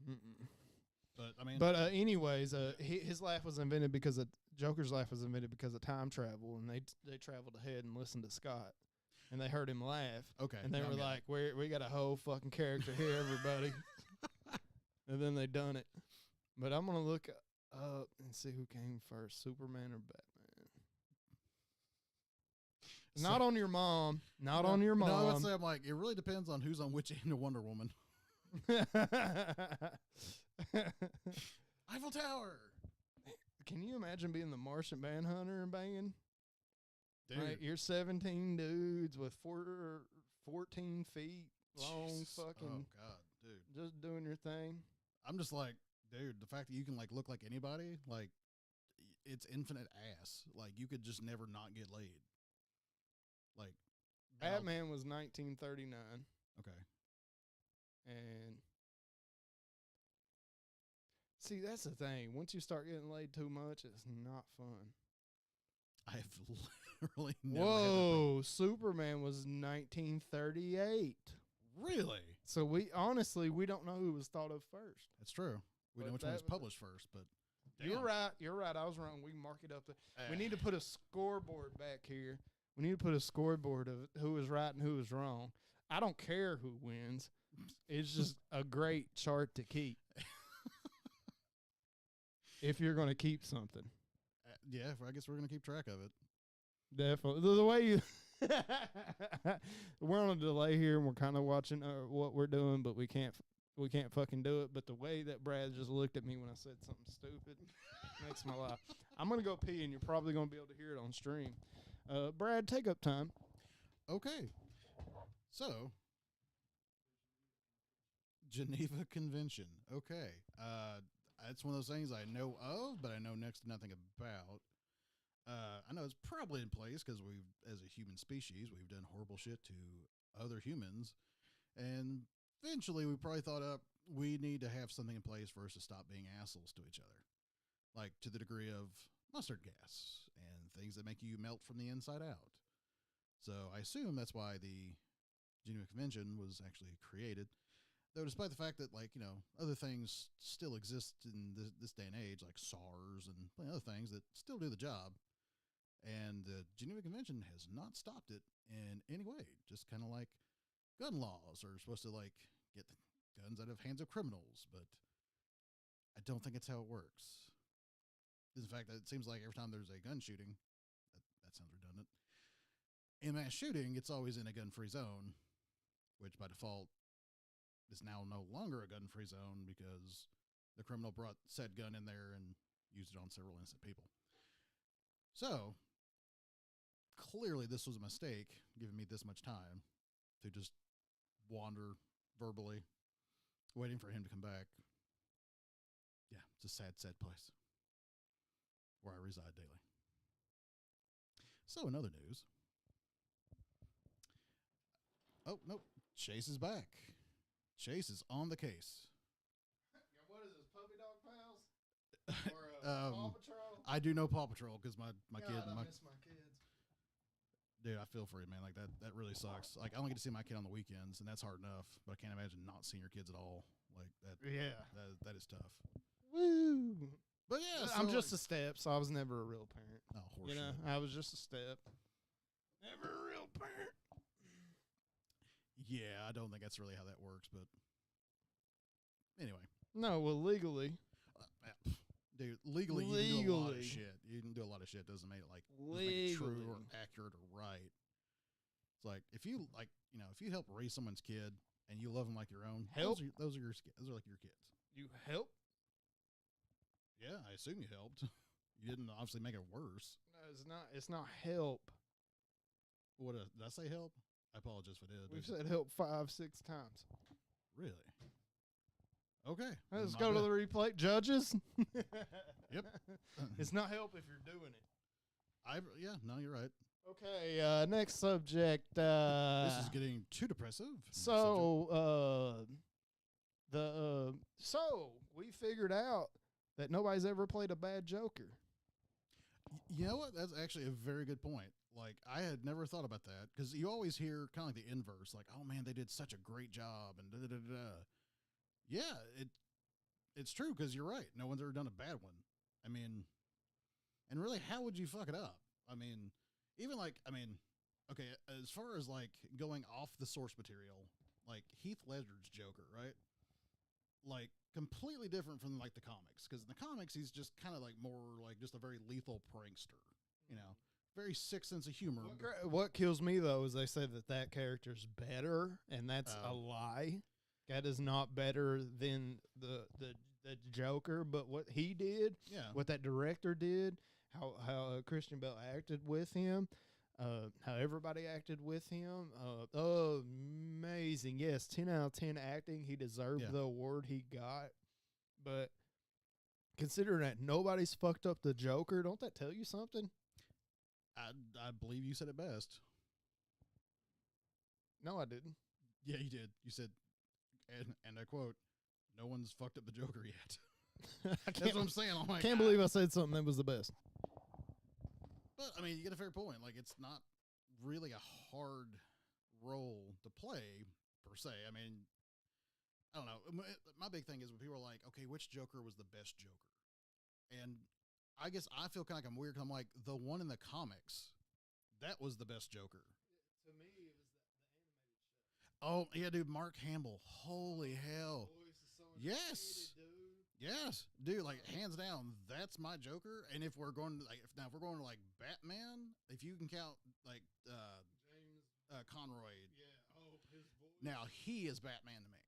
Mm-mm. But I mean, anyways, his laugh was invented because Joker's laugh was invented because of time travel, and they traveled ahead and listened to Scott, and they heard him laugh. Okay, and they were like, "We got a whole fucking character here, everybody." And then they done it. But I'm gonna look up and see who came first, Superman or Batman. Not on your mom. Not on your mom. No, I would say I'm like, it really depends on who's on which end of Wonder Woman. Eiffel Tower. Can you imagine being the Martian Manhunter and banging? Dude. Right, you're 17 dudes with 14 feet long, fucking. Oh God, dude, just doing your thing. I'm just like, dude, the fact that you can like look like anybody, like, it's infinite ass. Like you could just never not get laid. Like, Batman was 1939. Okay. And see, that's the thing. Once you start getting laid too much, it's not fun. I have literally never Whoa, Superman was 1938. Really? So we don't know who was thought of first. That's true. We know which one was published first, but damn. You're right. I was wrong. We can mark it up there. We need to put a scoreboard back here. We need to put a scoreboard of who was right and who was wrong. I don't care who wins. It's just a great chart to keep. If you're going to keep something. Yeah, I guess we're going to keep track of it. Definitely. The way you... We're on a delay here, and we're kind of watching what we're doing, but we can't fucking do it. But the way that Brad just looked at me when I said something stupid makes my life. I'm going to go pee, and you're probably going to be able to hear it on stream. Brad, take up time. Okay. So, Geneva Convention. Okay. That's one of those things I know of, but I know next to nothing about. I know it's probably in place because we've, as a human species, we've done horrible shit to other humans. And eventually we probably thought up, we need to have something in place for us to stop being assholes to each other. Like to the degree of mustard gas and things that make you melt from the inside out. So I assume that's why the Geneva Convention was actually created. Though, despite the fact that, like, you know, other things still exist in this day and age, like SARS and other things that still do the job, and the Geneva Convention has not stopped it in any way. Just kind of like gun laws are supposed to, like, get the guns out of hands of criminals, but I don't think it's how it works. In fact, it seems like every time there's a gun shooting, that sounds redundant, in mass shooting, it's always in a gun-free zone, which by default is now no longer a gun-free zone because the criminal brought said gun in there and used it on several innocent people. So, clearly this was a mistake, giving me this much time to just wander verbally, waiting for him to come back. Yeah, it's a sad, sad place where I reside daily. So, in other news, oh, nope, Chase is back. Chase is on the case. What is this, Puppy Dog Pals? Or Paw Patrol? I do know Paw Patrol because my God, kid. I miss my kids. Dude, I feel for you, man. Like that really sucks. Like I only get to see my kid on the weekends, and that's hard enough. But I can't imagine not seeing your kids at all. Like that. Yeah. That is tough. Woo. But yeah, I'm just a step, so I was never a real parent. Oh, horse You know, shit. I was just a step. Never a real parent. Yeah, I don't think that's really how that works. But anyway, No, well, legally. Dude, legally, you can do a lot of shit. You can do a lot of shit. Doesn't make it like doesn't make it true or accurate or right. It's like if you if you help raise someone's kid and you love them like your own, help. Those are like your kids. You help? Yeah, I assume you helped. You didn't obviously make it worse. No, it's not. It's not help. What did I say? Help? I apologize if I did. We've said help 5-6 times. Really? Okay. Let's go to the replay. Judges? Yep. It's not help if you're doing it. No, you're right. Okay, next subject. This is getting too depressive. So we figured out that nobody's ever played a bad Joker. You know what? That's actually a very good point. Like, I had never thought about that because you always hear kind of like the inverse, like, oh man, they did such a great job and da-da-da-da. Yeah, it's true because you're right. No one's ever done a bad one. I mean, and really, how would you fuck it up? I mean, okay, as far as like going off the source material, like Heath Ledger's Joker, right? Like completely different from like the comics because in the comics he's just kind of like more like just a very lethal prankster, you know, very sick sense of humor. What kills me though is they say that character's better, and that's a lie. That is not better than the Joker, but what he did, what that director did, how Christian Bale acted with him, how everybody acted with him, amazing. Yes, 10 out of 10 acting. He deserved the award he got. But considering that nobody's fucked up the Joker, don't that tell you something? I believe you said it best. No, I didn't. Yeah, you did. You said, and I quote, "No one's fucked up the Joker yet." That's what I'm saying. I'm like, can't believe I said something that was the best. But I mean, you get a fair point. Like, it's not really a hard role to play per se. I mean, I don't know. My big thing is when people are like, okay, which Joker was the best Joker? And I guess I feel kind of like I'm weird because I'm like, the one in the comics, that was the best Joker. To me, it was the animated show. Oh, yeah, dude, Mark Hamill. Holy hell. Yes. Yes, dude, like hands down, that's my Joker. And if we're going to if we're going to like Batman, if you can count like James Conroy. Yeah, his voice. Now he is Batman to me.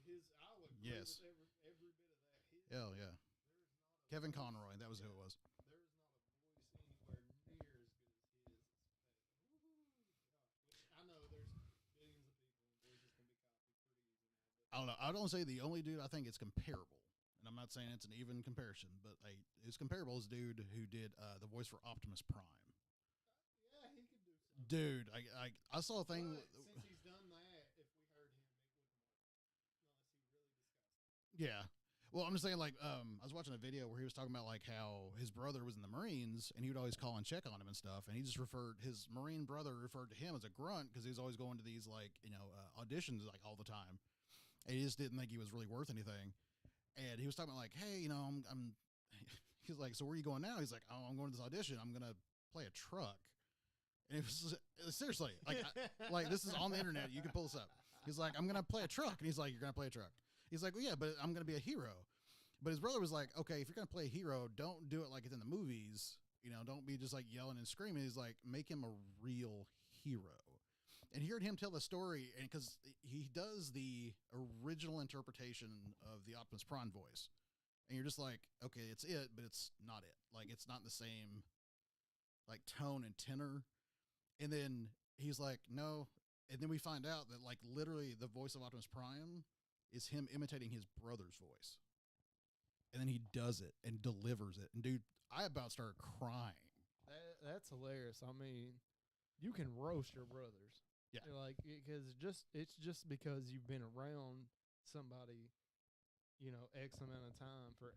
Dude, I'll agree yes. with every bit of that. Hell yeah. Kevin Conroy, that was who it was. There's not a voice anywhere near as good as his. don't know. I don't say the only dude I think it's comparable, and I'm not saying it's an even comparison, but it's comparable as dude who did the voice for Optimus Prime. Yeah, he could do something. Dude, I saw a thing. Since he's done that, if we heard him, it wouldn't work unless he really discussed. Yeah. Well, I'm just saying, like, I was watching a video where he was talking about like how his brother was in the Marines and he would always call and check on him and stuff, and he just his Marine brother referred to him as a grunt because he was always going to these like auditions like all the time, and he just didn't think he was really worth anything. And he was talking about like, hey, I'm he's like, so where are you going now? He's like, oh, I'm going to this audition. I'm gonna play a truck. And it was seriously like this is on the internet. You can pull this up. He's like, I'm gonna play a truck, and he's like, you're gonna play a truck. He's like, well, yeah, but I'm gonna be a hero. But his brother was like, okay, if you're gonna play a hero, don't do it like it's in the movies. Don't be just like yelling and screaming. He's like, make him a real hero. And hearing him tell the story, and because he does the original interpretation of the Optimus Prime voice, and you're just like, okay, it's it, but it's not it. Like it's not the same like tone and tenor. And then he's like, no. And then we find out that like literally the voice of Optimus Prime is him imitating his brother's voice. And then he does it and delivers it. And dude, I about started crying. That's hilarious. I mean, you can roast your brothers. Yeah. Like, because it's just because you've been around somebody, X amount of time for,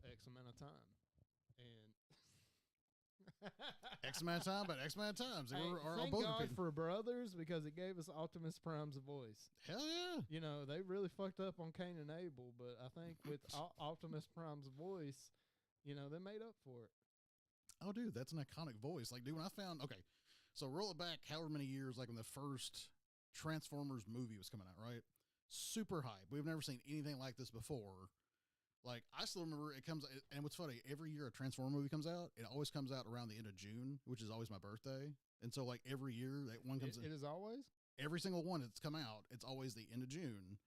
X amount of time. And X amount of time, but X amount of times. They hey, were thank both God repeating. for brothers because it gave us Optimus Prime's voice. Hell yeah. They really fucked up on Cain and Abel, but I think with Optimus Prime's voice, they made up for it. Oh, dude, that's an iconic voice. Like, dude, when I found, okay, so roll it back however many years, like when the first Transformers movie was coming out, right? Super hype. We've never seen anything like this before. Like, I still remember it comes, and what's funny, every year a Transformer movie comes out, it always comes out around the end of June, which is always my birthday. And so, like, every year that one comes It is always? every single one that's come out, it's always the end of June.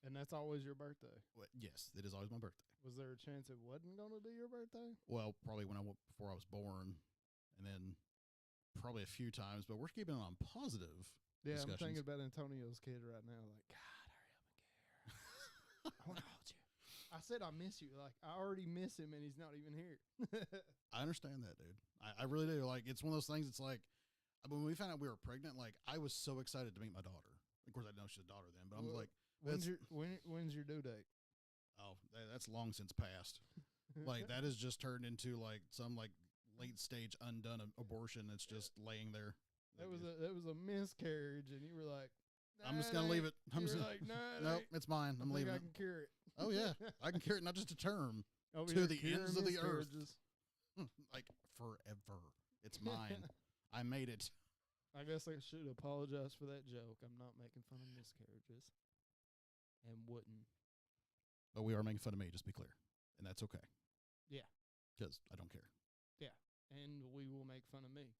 And that's always your birthday? Well, yes, it is always my birthday. Was there a chance it wasn't going to be your birthday? Well, probably before I was born, and then probably a few times, but we're keeping it on positive. Yeah, discussions. I'm thinking about Antonio's kid right now. Like, God, hurry up and care. I want to hold you. I said I miss you. Like, I already miss him, and he's not even here. I understand that, dude. I really do. Like, it's one of those things. It's like when we found out we were pregnant. Like, I was so excited to meet my daughter. Of course, I didn't know she's a daughter then, but I was like, when's your due date? oh, that's long since passed. Like, that has just turned into like some like late stage undone abortion that's just laying there. That was a miscarriage, and you were like, nah, I'm just gonna leave it. I'm you just were like, nah, nope, it's mine. I'm leaving I it. can cure it. Oh yeah, I can carry it not just a term, Over to here the curing ends of the earth. miscarriages. Like forever. It's mine. I made it. I guess I should apologize for that joke. I'm not making fun of miscarriages, and wouldn't. But we are making fun of me. Just be clear, and that's okay. Yeah, Because I don't care. yeah, and we will make fun of me.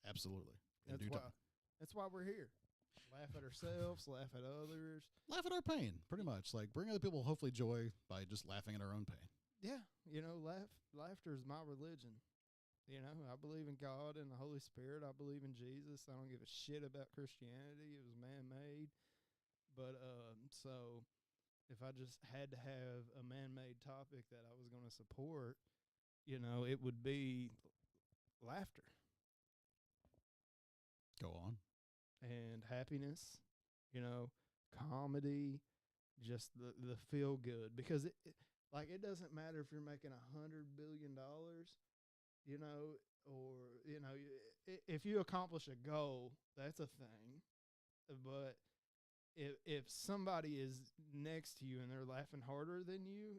Absolutely. In That's due why. time. That's why we're here. Laugh at ourselves, laugh at others. Laugh at our pain, pretty much. Like bring other people hopefully joy by just laughing at our own pain. Yeah, laughter is my religion. I believe in God and the Holy Spirit. I believe in Jesus. I don't give a shit about Christianity. It was man-made. But so if I just had to have a man-made topic that I was going to support, it would be laughter Go on. and happiness, comedy, just the feel good. Because it doesn't matter if you're making $100 billion, or if you accomplish a goal, that's a thing. But if somebody is next to you and they're laughing harder than you,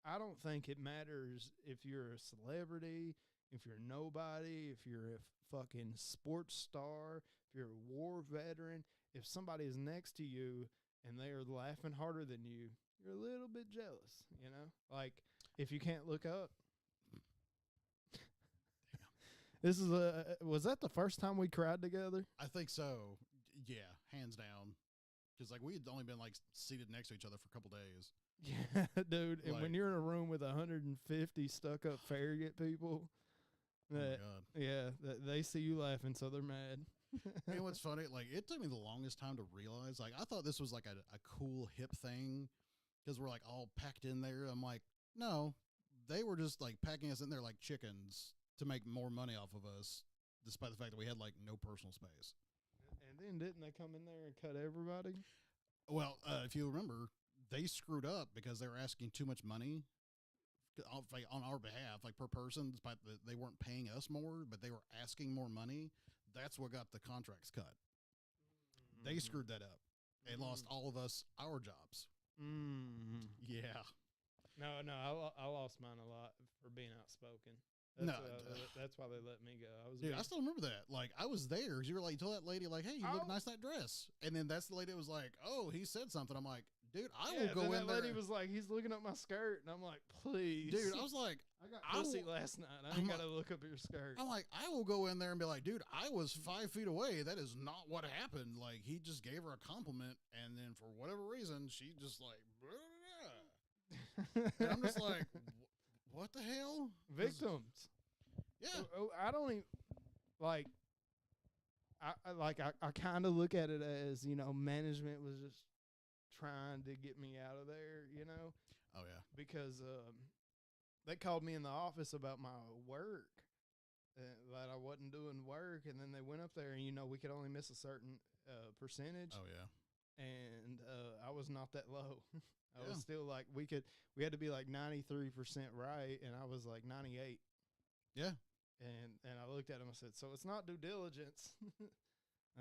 I don't think it matters if you're a celebrity, if you're nobody, if you're a fucking sports star, if you're a war veteran. If somebody is next to you and they are laughing harder than you, you're a little bit jealous, Like, if you can't look up. Was that the first time we cried together? I think so. Yeah, hands down. Because like we had only been like seated next to each other for a couple days. Yeah, dude. And Like- when you're in a room with 150 stuck up Farragut people, Oh my God. they see you laughing, so they're mad. You know what's funny? Like, it took me the longest time to realize. Like, I thought this was like a cool hip thing because we're like all packed in there. I'm like, no, they were just like packing us in there like chickens to make more money off of us, despite the fact that we had like no personal space. And then didn't they come in there and cut everybody? Well, if you remember, they screwed up because they were asking too much money on our behalf, like per person, despite that they weren't paying us more, but they were asking more money. That's what got the contracts cut. They screwed that up and lost all of us our jobs. Yeah. No, I lost mine a lot for being outspoken. That's why they let me go. I still remember that. Like, I was there. You were like, you told that lady, like, hey, you look nice in that dress. And then that's the lady that was like, oh, he said something. I'm like, dude, I will go in there. That lady was like, he's looking up my skirt. And I'm like, please. Dude, I was like, I got pussy last night. I ain't got to look up your skirt. I'm like, I will go in there and be like, dude, I was 5 feet away. That is not what happened. Like, he just gave her a compliment. And then for whatever reason, she just like, blah, blah, blah. And I'm just like, what the hell? Victims. Yeah. I don't even like. I kind of look at it as, you know, management was just trying to get me out of there, you know. Oh yeah. Because they called me in the office about my work, that I wasn't doing work, and then they went up there and, you know, we could only miss a certain percentage. Oh yeah. And I was not that low. I was still like, we had to be like 93% right, and I was like 98. Yeah. And I looked at him, I said, so it's not due diligence.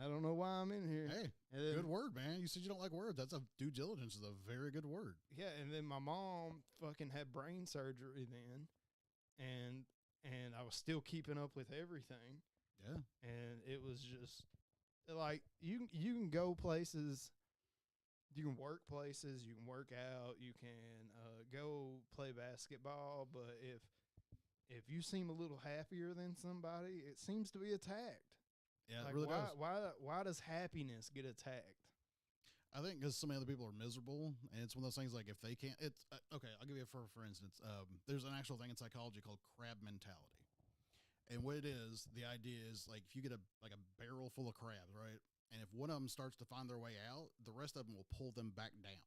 I don't know why I'm in here. Hey, then, good word, man. You said you don't like words. That's due diligence is a very good word. Yeah, and then my mom fucking had brain surgery then, and I was still keeping up with everything. Yeah. And it was just like you can go places, you can work places, you can work out, you can go play basketball, but if you seem a little happier than somebody, it seems to be attacked. Yeah, like, it really does. Why does happiness get attacked? I think because so many other people are miserable, and it's one of those things like if they can't, it's okay. I'll give you for instance. There's an actual thing in psychology called crab mentality, and what it is, the idea is like if you get a barrel full of crabs, right, and if one of them starts to find their way out, the rest of them will pull them back down.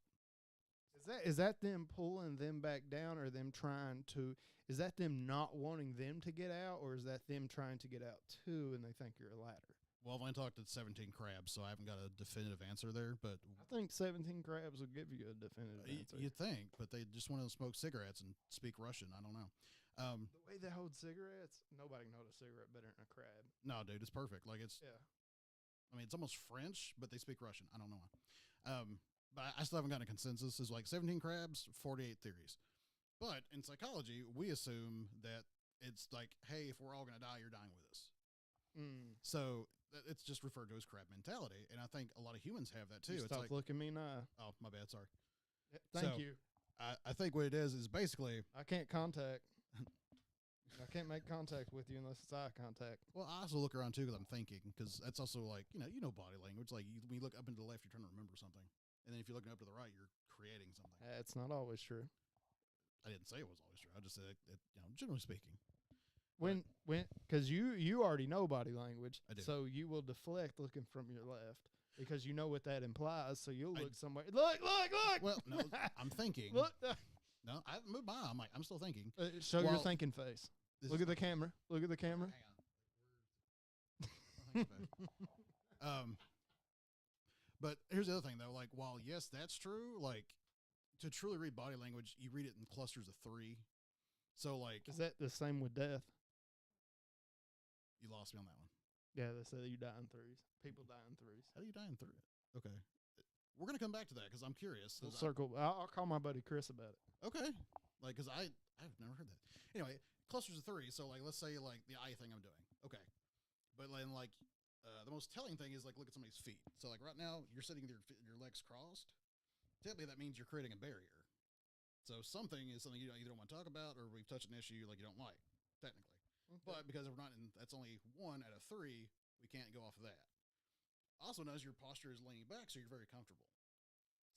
Is that them pulling them back down, or them trying to? Is that them not wanting them to get out, or is that them trying to get out too, and they think you're a ladder? Well, I've only talked to 17 crabs, so I haven't got a definitive answer there. But I think 17 crabs would give you a definitive answer. You'd think, but they just want to smoke cigarettes and speak Russian. I don't know. The way they hold cigarettes, nobody can hold a cigarette better than a crab. No, dude, it's perfect. Like it's. Yeah. I mean, it's almost French, but they speak Russian. I don't know why. But I still haven't gotten a consensus. It's like 17 crabs, 48 theories. But in psychology, we assume that it's like, hey, if we're all going to die, you're dying with us. So it's just referred to as crab mentality. And I think a lot of humans have that too. It's like, look at me now. Oh, my bad. Sorry. Thank you. I think what it is basically. I can't contact. I can't make contact with you unless it's eye contact. Well, I also look around too because I'm thinking, because that's also like, you know body language. Like when you look up and to the left, you're trying to remember something. And then if you're looking up to the right, you're creating something. It's not always true. I didn't say it was always true. I just said, generally speaking. Because you already know body language. I do. So you will deflect looking from your left because you know what that implies. So you'll look somewhere. Look. Well, no, I'm thinking. Look. No, I haven't moved my eye. I'm still thinking. Show your thinking face. Look at the camera. Look at the camera. Hang on. But here's the other thing, though. Like, while, yes, that's true, like, to truly read body language, you read it in clusters of 3. So, like... Is that the same with death? You lost me on that one. Yeah, they say you die in 3s. People die in 3s. How do you die in 3? Okay. We're going to come back to that because I'm curious. We'll circle. I'll call my buddy Chris about it. Okay. Like, because I've never heard that. Anyway, clusters of 3. So, like, let's say, like, the eye thing I'm doing. Okay. But then, like... the most telling thing is like look at somebody's feet. So like right now you're sitting with your legs crossed. Typically that means you're creating a barrier. So something is something you either don't want to talk about or we've touched an issue like you don't like, technically. Okay. But because we're not in, that's only 1 out of 3, we can't go off of that. Also notice your posture is leaning back, so you're very comfortable.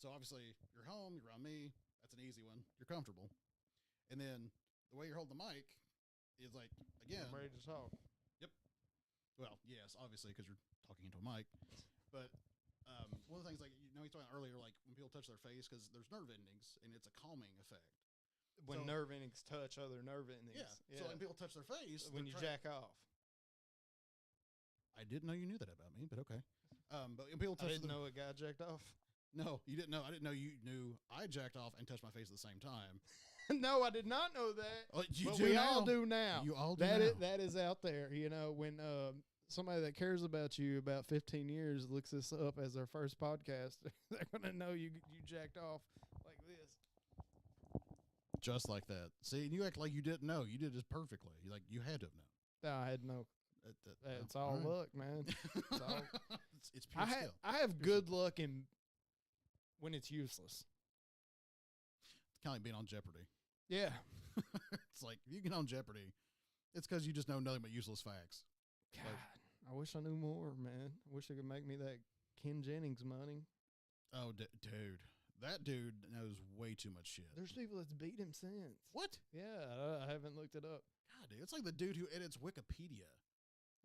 So obviously you're home, you're around me. That's an easy one. You're comfortable. And then the way you're holding the mic is like, again. I'm ready to talk. Well, yes, obviously, because you're talking into a mic. But one of the things, like, you know, he's talking earlier, like when people touch their face, because there's nerve endings and it's a calming effect. When nerve endings touch other nerve endings. Yeah. So when people touch their face, when you jack off. I didn't know you knew that about me, but okay. But when people touch I didn't know a guy jacked off. No, you didn't know. I didn't know you knew I jacked off and touched my face at the same time. No, I did not know that. Oh, but we all do now. You all do now. That is out there. You know, when somebody that cares about you about 15 years looks this up as their first podcast, they're going to know you jacked off like this. Just like that. See, and you act like you didn't know. You did this perfectly. Like you had to have known. No, I had no. It's all right. luck, man. It's, all, it's pure skill. I have good luck when it's useless. It's kind of like being on Jeopardy. Yeah. It's like, if you get on Jeopardy, it's because you just know nothing but useless facts. God, I wish I knew more, man. I wish I could make me that Ken Jennings money. Oh, dude. That dude knows way too much shit. There's people that's beat him since. What? Yeah, I haven't looked it up. God, dude. It's like the dude who edits Wikipedia.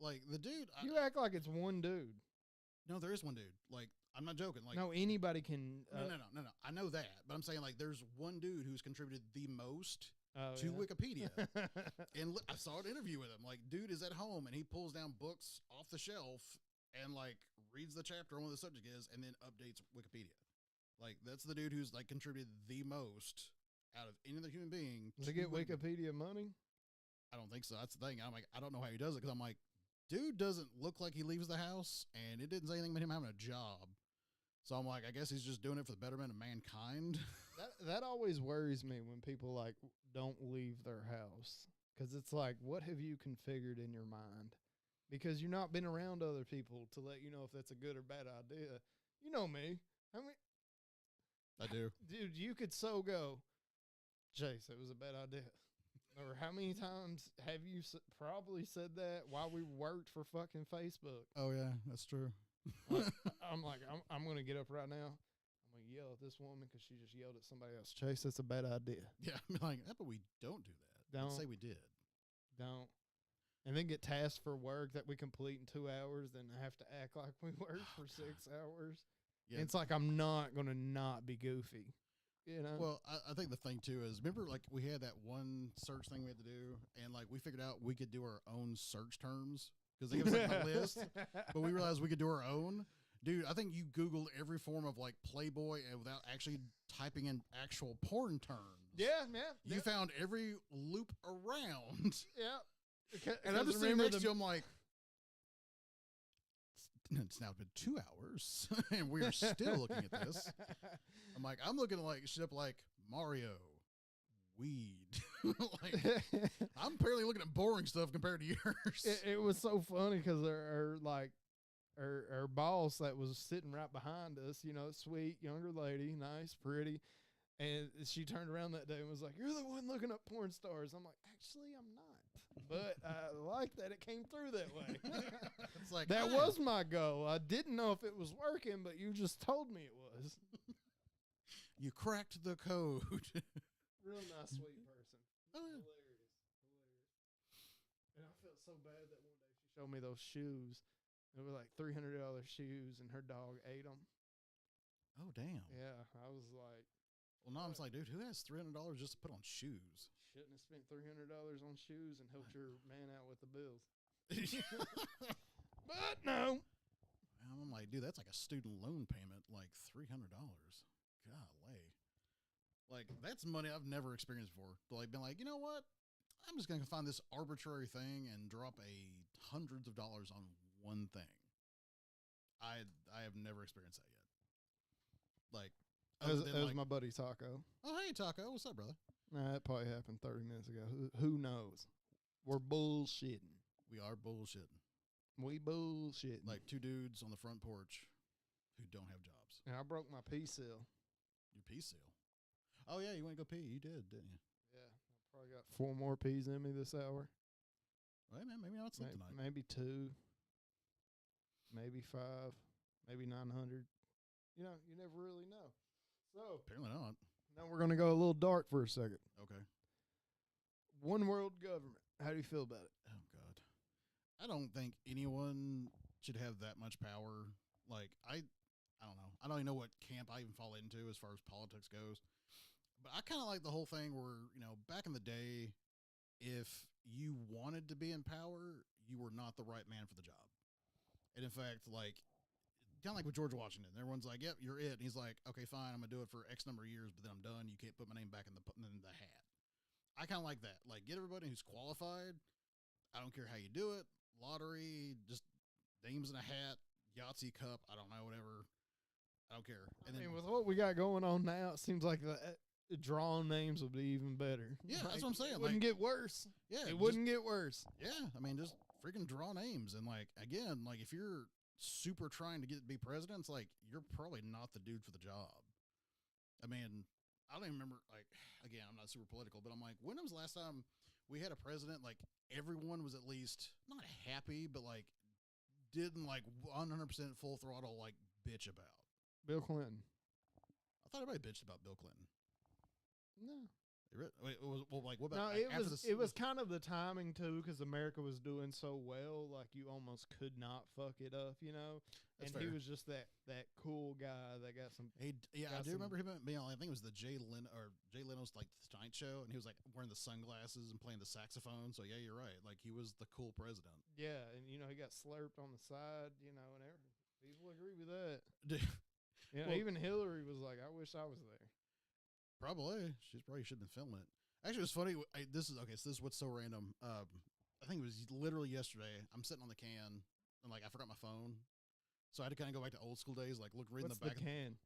Like, the dude. You act like it's one dude. No, there is one dude. Like, I'm not joking. Like, no, anybody can. No. I know that, but I'm saying, like, there's one dude who's contributed the most to yeah. Wikipedia. And I saw an interview with him. Like, dude is at home and he pulls down books off the shelf and, like, reads the chapter on what the subject is and then updates Wikipedia. Like, that's the dude who's, like, contributed the most out of any other human being. Does he get Wikipedia money? I don't think so. That's the thing. I'm like, I don't know how he does it, because I'm like, dude doesn't look like he leaves the house, and it didn't say anything about him having a job. So I'm like, I guess he's just doing it for the betterment of mankind. That always worries me when people, like, don't leave their house, because it's like, what have you configured in your mind? Because you've not been around other people to let you know if that's a good or bad idea. You know me. I do. Dude, you could so go, Jace, it was a bad idea. Or how many times have you probably said that while we worked for fucking Facebook? Oh, yeah, that's true. I'm going to get up right now. I'm going to yell at this woman because she just yelled at somebody else. Chase, that's a bad idea. Yeah, I'm like, but we don't do that. Don't. Let's say we did. Don't. And then get tasked for work that we complete in 2 hours, then have to act like we worked for 6 hours. Yeah. It's like, I'm not going to not be goofy. You know? Well, I think the thing too is, remember, like, we had that one search thing we had to do, and like we figured out we could do our own search terms because they give us like a list, but we realized we could do our own. Dude, I think you Googled every form of like Playboy and without actually typing in actual porn terms. Yeah, man. You found every loop around. Yeah. And I'm just sitting next to you, I'm like, it's now been 2 hours and we are still looking at this. I'm like, I'm looking at like shit up like Mario, weed. Like, I'm apparently looking at boring stuff compared to yours. It was so funny because our boss that was sitting right behind us, you know, sweet younger lady, nice, pretty. And she turned around that day and was like, "You're the one looking up porn stars." I'm like, "Actually, I'm not." But I like that it came through that way. It's like, that was my goal. I didn't know if it was working, but you just told me it was. You cracked the code. Real nice, sweet person. Oh, yeah. Hilarious. And I felt so bad that one day she showed me those shoes. They were like $300 shoes, and her dog ate them. Oh, damn. Yeah, I was like, well, no, I'm just like, dude, who has $300 just to put on shoes? Shouldn't have spent $300 on shoes and helped your man out with the bills. But no. I'm like, dude, that's like a student loan payment, like $300. Golly. Like, that's money I've never experienced before. Like, been like, you know what? I'm just going to find this arbitrary thing and drop hundreds of dollars on one thing. I have never experienced that yet. Like, that was my buddy Taco. Oh, hey, Taco. What's up, brother? Nah, that probably happened 30 minutes ago. Who knows? We're bullshitting. We are bullshitting. We bullshitting. Like two dudes on the front porch who don't have jobs. And I broke my pee seal. Your pee seal? Oh, yeah, you went to go pee. You did, didn't you? Yeah. I probably got 4 more pees in me this hour. Well, hey, man, maybe not sleep tonight. Maybe 2. Maybe 5. Maybe 900. You know, you never really know. So apparently not. Now we're going to go a little dark for a second. Okay. One world government. How do you feel about it? Oh, God. I don't think anyone should have that much power. Like I don't know. I don't even know what camp I even fall into as far as politics goes. But I kind of like the whole thing where, back in the day, if you wanted to be in power, you were not the right man for the job. And in fact, like, kind of like with George Washington, everyone's like, "Yep, you're it." And he's like, "Okay, fine, I'm gonna do it for X number of years, but then I'm done. You can't put my name back in the hat." I kind of like that. Like, get everybody who's qualified. I don't care how you do it. Lottery, just names in a hat, Yahtzee cup. I don't know, whatever. I don't care. And then with what we got going on now, it seems like the drawn names would be even better. Yeah, that's what I'm saying. It wouldn't get worse. Yeah, it wouldn't get worse. Yeah, I mean, just freaking draw names. And like, again, like if you're super trying to be president, it's like you're probably not the dude for the job. I mean, I don't even remember. Like, again, I'm not super political, but I'm like, when was the last time we had a president? Like, everyone was at least not happy, but like didn't like 100% full throttle like bitch about Bill Clinton. I thought everybody bitched about Bill Clinton. No. Wait, what about? No, like, it was kind of the timing too, because America was doing so well, like you almost could not fuck it up, That's and fair. he was just that cool guy that got some. I do remember him being on. I think it was the Jay Leno's like the Tonight Show, and he was like wearing the sunglasses and playing the saxophone. So yeah, you're right. Like he was the cool president. Yeah, and he got slurped on the side, and everything. People agree with that. Well, even Hillary was like, "I wish I was there." Probably. She probably should have been filming it. Actually, it was funny. So this is what's so random. I think it was literally yesterday. I'm sitting on the can, and like I forgot my phone, so I had to kind of go back to old school days. Like look right in the back. The can?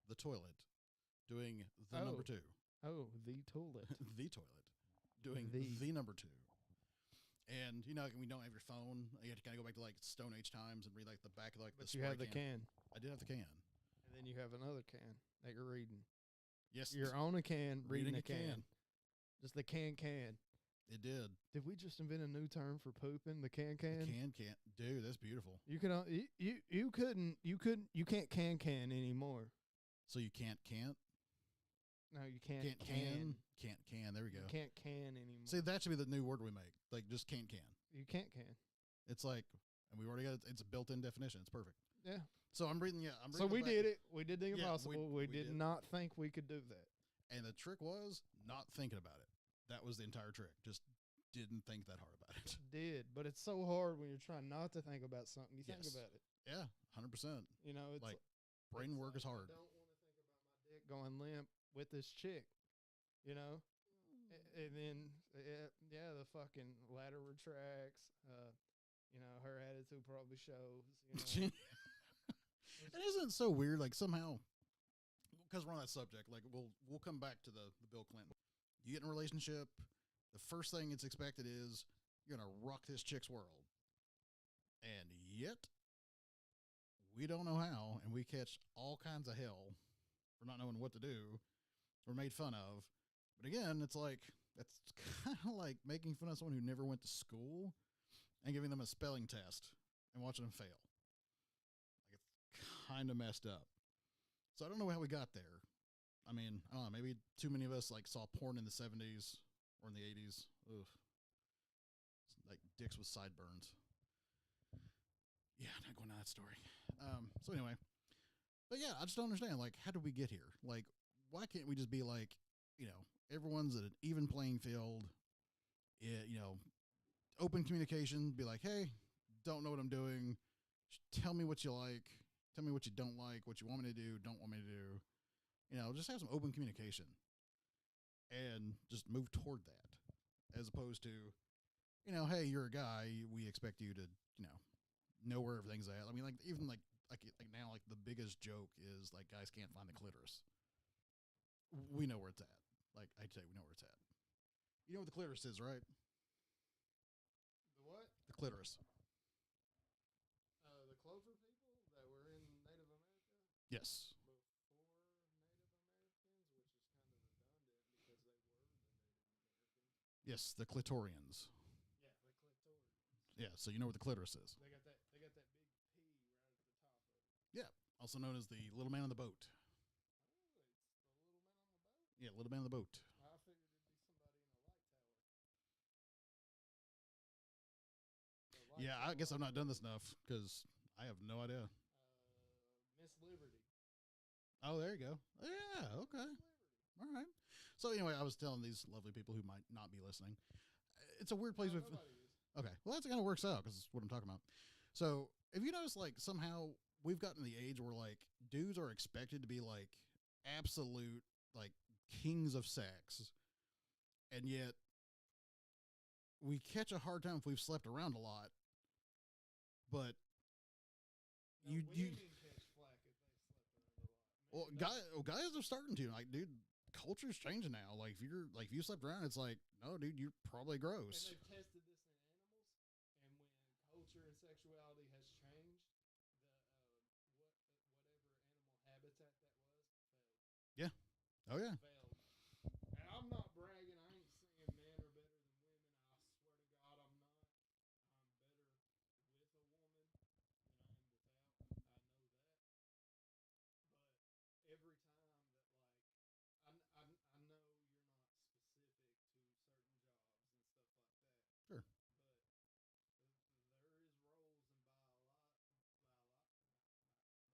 The toilet, doing the number 2. Oh, the toilet. The toilet, doing the number 2. And we don't have your phone. You have to kind of go back to like Stone Age times and read like the back of like but the. You have the can. I did have the can. And then you have another can that you're reading. Yes, you're on a can, reading a can. can. Just the can. It did. Did we just invent a new term for pooping? The can. The can. Dude, that's beautiful. You can you can't can anymore. So you can't. No, you can't Can't can. There we go. You can't can anymore. See, that should be the new word we make. Like just can't can. You can't can. It's like, and we've already got it's a built-in definition. It's perfect. Yeah. So I'm reading. Yeah, So we did it. We did the impossible. We did not think we could do that. And the trick was not thinking about it. That was the entire trick. Just didn't think that hard about it. Did, but it's so hard when you're trying not to think about something. You think about it. Yeah, 100%. It's like brain work is hard. I don't want to think about my dick going limp with this chick. And then the fucking ladder retracts. Her attitude probably shows. It isn't so weird. Like somehow, because we're on that subject, like we'll come back to the Bill Clinton. You get in a relationship, the first thing it's expected is you're gonna rock this chick's world, and yet we don't know how, and we catch all kinds of hell for not knowing what to do. We're made fun of, but again, it's like that's kind of like making fun of someone who never went to school and giving them a spelling test and watching them fail. Like it's kind of messed up. So I don't know how we got there. I mean, I don't know. Maybe too many of us like saw porn in the 70s or in the 80s. Ugh. Like dicks with sideburns. Yeah, not going to that story. So anyway, but yeah, I just don't understand. Like, how did we get here? Like, why can't we just be like, everyone's at an even playing field? Open communication. Be like, hey, don't know what I'm doing. Tell me what you like. Tell me what you don't like. What you want me to do. Don't want me to do. Just have some open communication, and just move toward that, as opposed to, hey, you're a guy. We expect you to, know where everything's at. I mean, like even like now, like the biggest joke is like guys can't find the clitoris. We know where it's at. Like I'd say, we know where it's at. You know what the clitoris is, right? The what? The clitoris. The Clover people that were in Native America? Yes. Before Native Americans, which is kind of redundant because they were the Native Americans. Yes, the clitorians. Yeah, the clitorians. Yeah, so you know what the clitoris is. They got that big P right at the top of it. Yeah, also known as the little man on the boat. Oh, it's the little man on the boat? Yeah, little man on the boat. I figured it'd be somebody in a light tower. Yeah, I guess I've not done this enough because I have no idea. Miss Liberty. Oh, there you go. Yeah, okay. All right. So anyway, I was telling these lovely people who might not be listening, it's a weird place with. Okay, well that's kind of works out because it's what I'm talking about. So if you notice, like somehow we've gotten to the age where like dudes are expected to be like absolute like kings of sex, and yet we catch a hard time if we've slept around a lot. But you catch flack if they slept around a lot. guys are starting to like, dude. Culture's changing now. Like if you slept around, it's like, no, dude, you're probably gross. And they've tested this in animals, and when culture and sexuality has changed, whatever animal habitat that was failed. Yeah. Oh yeah. Failed. And I'm not bragging. I ain't saying men are better than women. I swear to God, I'm not. I'm better with a woman than I am without. I know that. But every time that I know you're not specific to certain jobs and stuff like that. Sure. But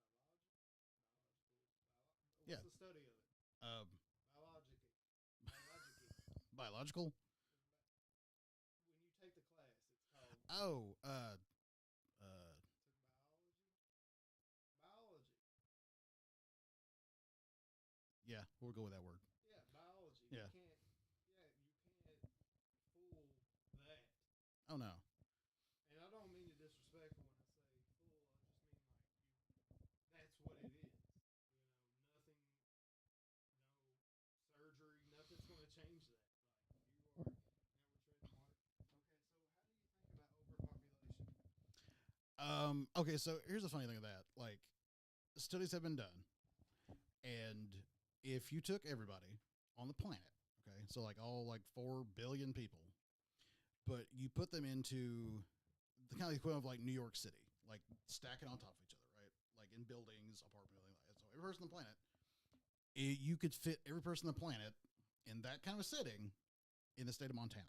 there is roles in what's Yeah. the study of it? Biological. When you take the class, it's called biology. Yeah, we'll go with that word. Yeah, biology. Yeah. You can't fool that. Oh no. And I don't mean it disrespectful when I say fool. I just mean like that's what it is. Nothing, no surgery, nothing's going to change that. Like you are. Now we're treading water. Okay, so how do you think about overpopulation? Okay, so here's the funny thing of that. Like, studies have been done, and if you took everybody on the planet, okay, so like all like 4 billion people, but you put them into the kind of equivalent of like New York City, like stacking on top of each other, right? Like in buildings, apartment buildings, like that. So every person on the planet, you could fit every person on the planet in that kind of setting in the state of Montana.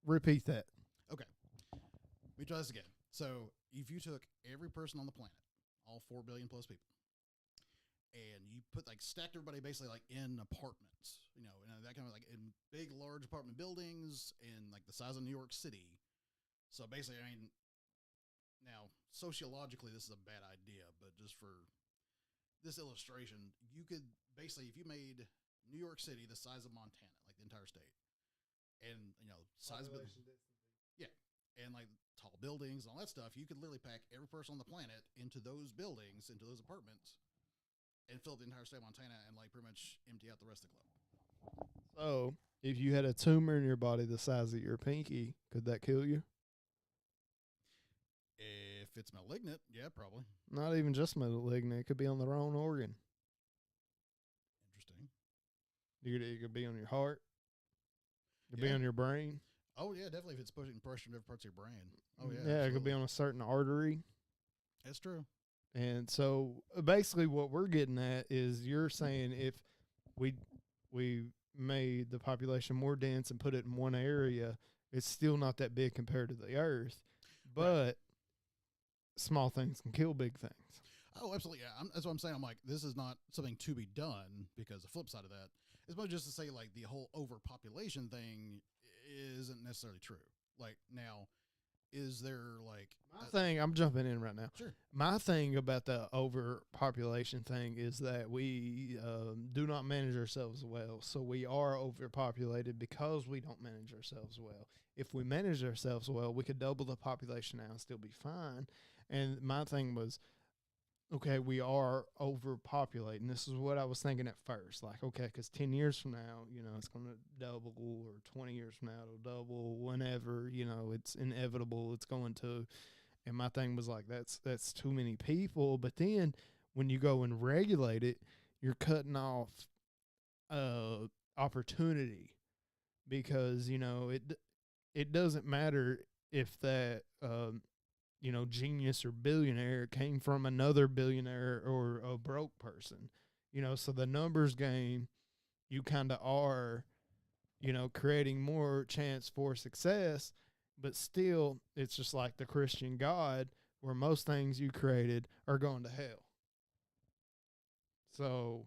Repeat that. Okay. Let me try this again. So if you took every person on the planet, all 4 billion plus people, and you put like stacked everybody basically like in apartments, and that kind of like in big, large apartment buildings in like the size of New York City. So basically, I mean, now sociologically, this is a bad idea, but just for this illustration, you could basically, if you made New York City the size of Montana, like the entire state, and size of yeah, and like tall buildings and all that stuff, you could literally pack every person on the planet into those buildings, into those apartments, and fill the entire state of Montana and like pretty much empty out the rest of the globe. So, if you had a tumor in your body the size of your pinky, could that kill you? If it's malignant, yeah, probably. Not even just malignant. It could be on the wrong organ. Interesting. It could be on your heart. It could be on your brain. Oh, yeah, definitely if it's pushing pressure in different parts of your brain. Oh, yeah. Yeah, absolutely. It could be on a certain artery. That's true. And so basically what we're getting at is you're saying if we made the population more dense and put it in one area, it's still not that big compared to the earth. But small things can kill big things. Oh, absolutely. Yeah. That's what I'm saying. I'm like, this is not something to be done, because the flip side of that is much just to say like the whole overpopulation thing isn't necessarily true. Like now, is there like my thing? I'm jumping in right now. Sure. My thing about the overpopulation thing is that we do not manage ourselves well. So we are overpopulated because we don't manage ourselves well. If we manage ourselves well, we could double the population now and still be fine. And my thing was, okay, we are overpopulating. This is what I was thinking at first. Like, okay, because 10 years from now, it's going to double, or 20 years from now, it'll double whenever, it's inevitable. It's going to. And my thing was like, that's too many people. But then when you go and regulate it, you're cutting off opportunity, because, it doesn't matter if that, genius or billionaire came from another billionaire or a broke person, so the numbers game, you kind of are creating more chance for success. But still, it's just like the Christian God, where most things you created are going to hell. So,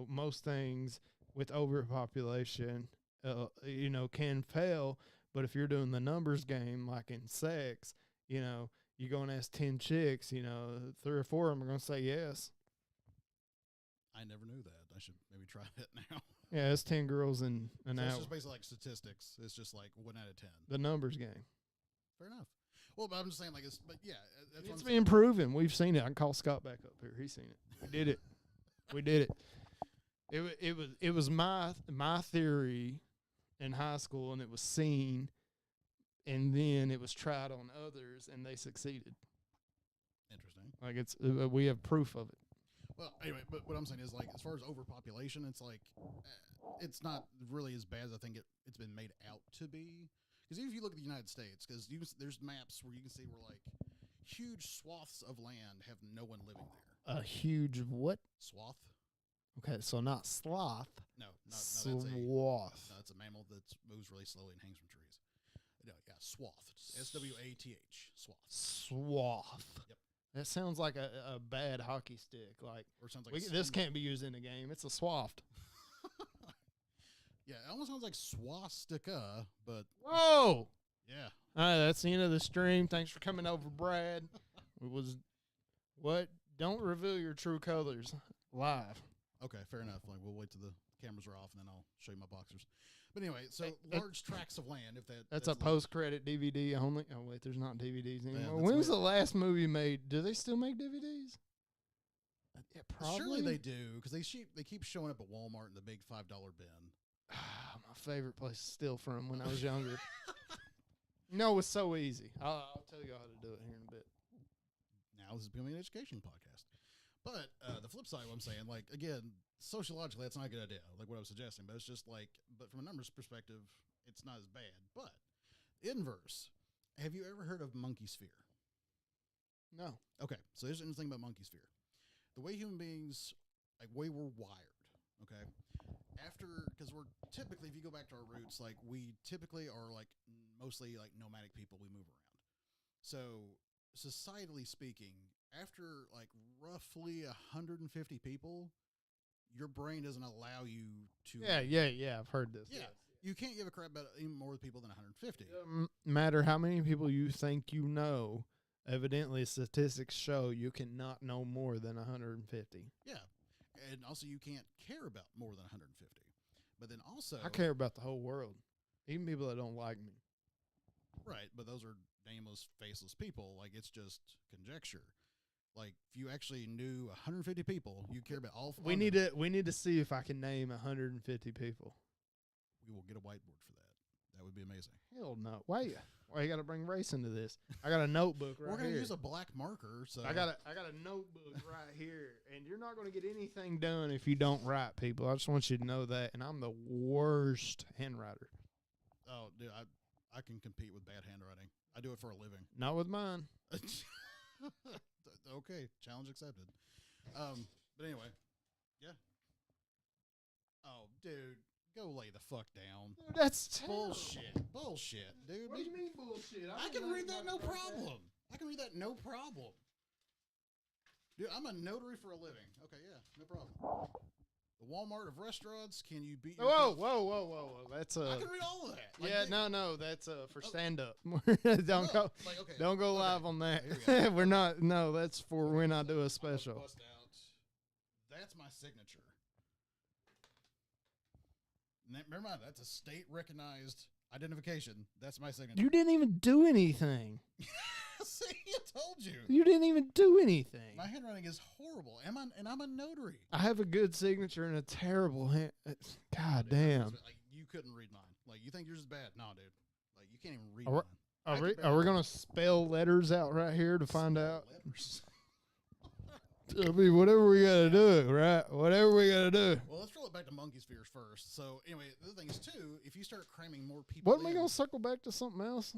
most things with overpopulation, can fail. But if you're doing the numbers game, like in sex, you're going to ask 10 chicks, 3 or 4 of them are going to say yes. I never knew that. I should maybe try that now. Yeah, it's 10 girls in an hour. It's just basically like statistics. It's just like 1 out of 10. The numbers game. Fair enough. Well, but I'm just saying, but yeah, that's It's being proven. We've seen it. I can call Scott back up here. He's seen it. We did it. We did it. It was my theory in high school, and it was seen, and then it was tried on others, and they succeeded. Interesting. Like we have proof of it. Well, anyway, but what I'm saying is, like, as far as overpopulation, it's like it's not really as bad as I think it's been made out to be. Because even if you look at the United States, because there's maps where you can see where like huge swaths of land have no one living there. A huge what? Swath. Okay, so not sloth. No, Swath. That's a mammal that moves really slowly and hangs from trees. No, yeah, swath. SWATH. Swath. Swath. Yep. That sounds like a bad hockey stick. Like, or sounds like this can't be used in a game. It's a swath. Yeah, it almost sounds like swastika, but whoa. Yeah. All right, that's the end of the stream. Thanks for coming over, Brad. It was what? Don't reveal your true colors live. Okay, fair enough. Like, we'll wait till the cameras are off, and then I'll show you my boxers. But anyway, so large tracts of land. If that's a post-credit DVD only. Oh wait, there's not DVDs anymore. Yeah, when was the last movie made? Do they still make DVDs? Yeah, probably. Surely they do, because they keep showing up at Walmart in the big $5 bin. My favorite place to steal from when I was younger. No, it's so easy. I'll tell you how to do it here in a bit. Now this is becoming an education podcast. But the flip side, what I'm saying, like, again, sociologically, that's not a good idea, like what I was suggesting. But it's just like, but from a numbers perspective, it's not as bad. But inverse, have you ever heard of monkey sphere? No. Okay, so here's the interesting thing about monkey sphere. The way human beings, like, way we're wired, okay? Because we're typically, if you go back to our roots, like, we typically are, like, mostly, like, nomadic people. We move around. So, societally speaking, after, like, roughly 150 people, your brain doesn't allow you to... Yeah, I've heard this. Yeah, you can't give a crap about even more people than 150. Doesn't matter how many people you think you know, evidently statistics show you cannot know more than 150. Yeah. And also, you can't care about more than 150. But then also... I care about the whole world, even people that don't like me. Right, but those are nameless, faceless people. Like, it's just conjecture. Like, if you actually knew 150 people, you care about all... We need to see if I can name 150 people. We will get a whiteboard for that. That would be amazing. Hell no. Why you got to bring race into this? I got a notebook right here. We're going to use a black marker. So I got a notebook right here, and you're not going to get anything done if you don't write, people. I just want you to know that, and I'm the worst handwriter. Oh, dude, I can compete with bad handwriting. I do it for a living. Not with mine. Okay, challenge accepted. But anyway, yeah. Oh, dude. Go lay the fuck down. Dude, that's bullshit. Bullshit, dude. What do you mean bullshit? I can read that no problem. I can read that no problem. Dude, I'm a notary for a living. Okay, yeah, no problem. The Walmart of restaurants. Can you beat? Whoa! That's I can read all of that. Like, yeah, no, that's for stand up. Don't go live on that. We're not. No, that's for when I do a special. Bust out. That's my signature. Never mind, that's a state-recognized identification. That's my signature. You didn't even do anything. See, I told you. You didn't even do anything. My handwriting is horrible, and I'm a notary. I have a good signature and a terrible hand. God damn. Like, you couldn't read mine. Like, you think yours is bad? No, dude. Like, you can't even read mine. Are we going to spell letters out right here to find out? Letters. I mean, whatever we got to do, right? Whatever we got to do. Well, let's roll it back to monkey spheres first. So, anyway, the other thing is, too, if you start cramming more people What am I going to circle back to something else?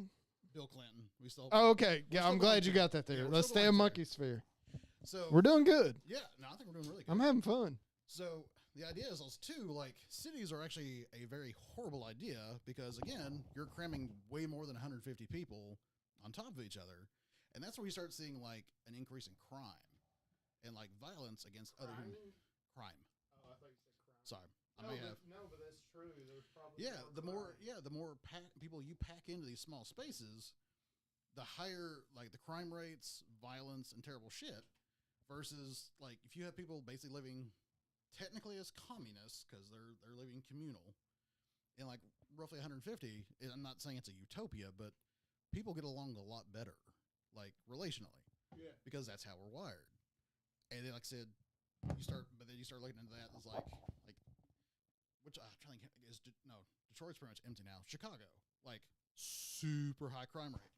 Bill Clinton. Oh, okay. Yeah, I'm glad you got that there. Let's stay on monkey sphere. So we're doing good. Yeah, no, I think we're doing really good. I'm having fun. So the idea is also too, like, cities are actually a very horrible idea because, again, you're cramming way more than 150 people on top of each other. And that's where you start seeing, like, an increase in crime and, like, violence against other human crime. Oh, I thought you said crime. Sorry. I may have. No, but that's true. There's probably Yeah, the more people you pack into these small spaces, the higher, like, the crime rates, violence, and terrible shit versus, like, if you have people basically living technically as communists because they're living communal in, like, roughly 150. I'm not saying it's a utopia, but people get along a lot better, like, relationally. Yeah. Because that's how we're wired. And then, like I said, you start looking into that. It's like, which I'm trying to think is Detroit's pretty much empty now. Chicago, like, super high crime rate.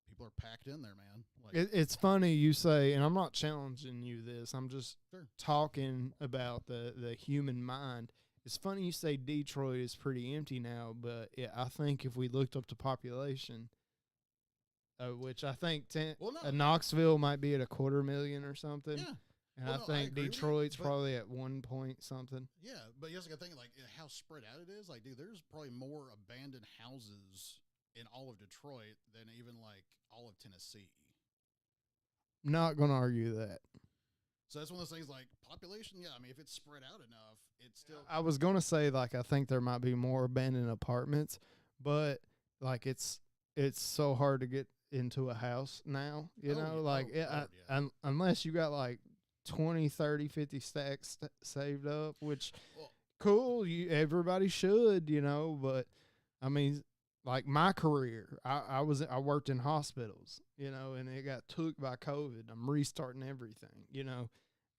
People are packed in there, man. Like, It's funny you say, and I'm not challenging you this. I'm just Sure. talking about the human mind. It's funny you say Detroit is pretty empty now, but I think if we looked up the population, which I think Knoxville might be at 250,000 or something. Yeah. And Well, I no, I think agree with you, Detroit's but- probably at 1 point something. Yeah, but you also got to think, like, how spread out it is. Like, dude, there's probably more abandoned houses in all of Detroit than even, like, all of Tennessee. Not going to argue that. So that's one of those things, like, population, yeah, I mean, if it's spread out enough, it's still... I was going to say, like, I think there might be more abandoned apartments, but, like, it's so hard to get into a house now, you know? Yeah. Like, Lord, yeah. unless you got, like, 20, 30, 50 stacks saved up, which, Well, cool, everybody should, you know, but, I mean... Like my career, I worked in hospitals, you know, and it got took by COVID. I'm restarting everything, you know,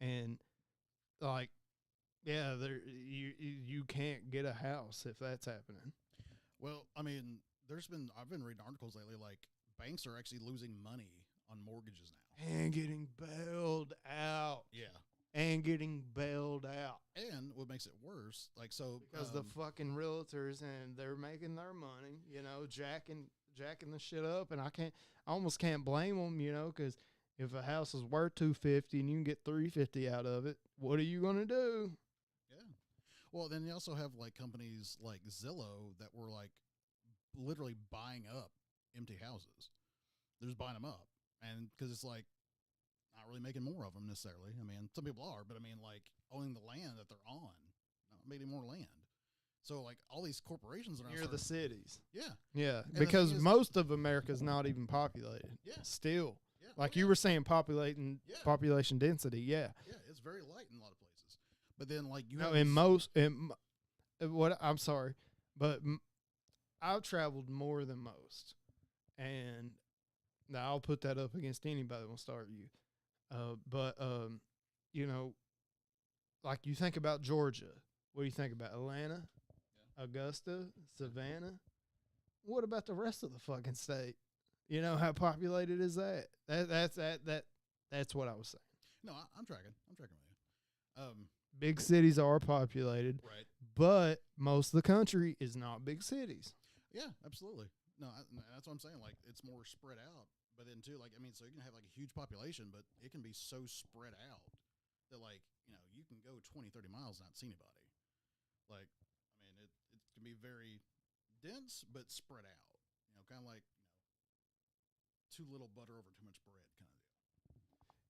and like, yeah, you can't get a house if that's happening. well, I mean, I've been reading articles lately, like, banks are actually losing money on mortgages now. And getting bailed out. Yeah. And getting bailed out. And what makes it worse, like, so... Because the fucking realtors, and they're making their money, you know, jacking the shit up. And I almost can't blame them, you know, because if a house is worth $250 and you can get $350 out of it, what are you going to do? Yeah. Well, then you also have, like, companies like Zillow that were, like, literally buying up empty houses. They're just buying them up. And because it's, like, not really making more of them necessarily. I mean, some people are, but I mean, like, owning the land that they're on, not making more land. So, like, all these corporations are Near the cities. Yeah. Yeah, And the because thing is- most of America's not even populated. Yeah. Still. Yeah. Like Oh, you yeah. were saying, population density, yeah. Yeah, it's very light in a lot of places. But then, like, you No, have in this- most, I'm sorry, but I've traveled more than most, and now I'll put that up against anybody that will start you. But you know, like you think about Georgia. What do you think about Atlanta, Augusta, Savannah? What about the rest of the fucking state? You know how populated is that? That's what I was saying. No, I'm tracking with you. Big cities are populated, Right. but most of the country is not big cities. Yeah, absolutely. No, that's what I'm saying. Like, it's more spread out. But then, too, like, I mean, so you can have, like, a huge population, but it can be so spread out that, like, you know, you can go 20, 30 miles and not see anybody. Like, I mean, it can be very dense, but spread out. You know, kind of like, you know, too little butter over too much bread kind of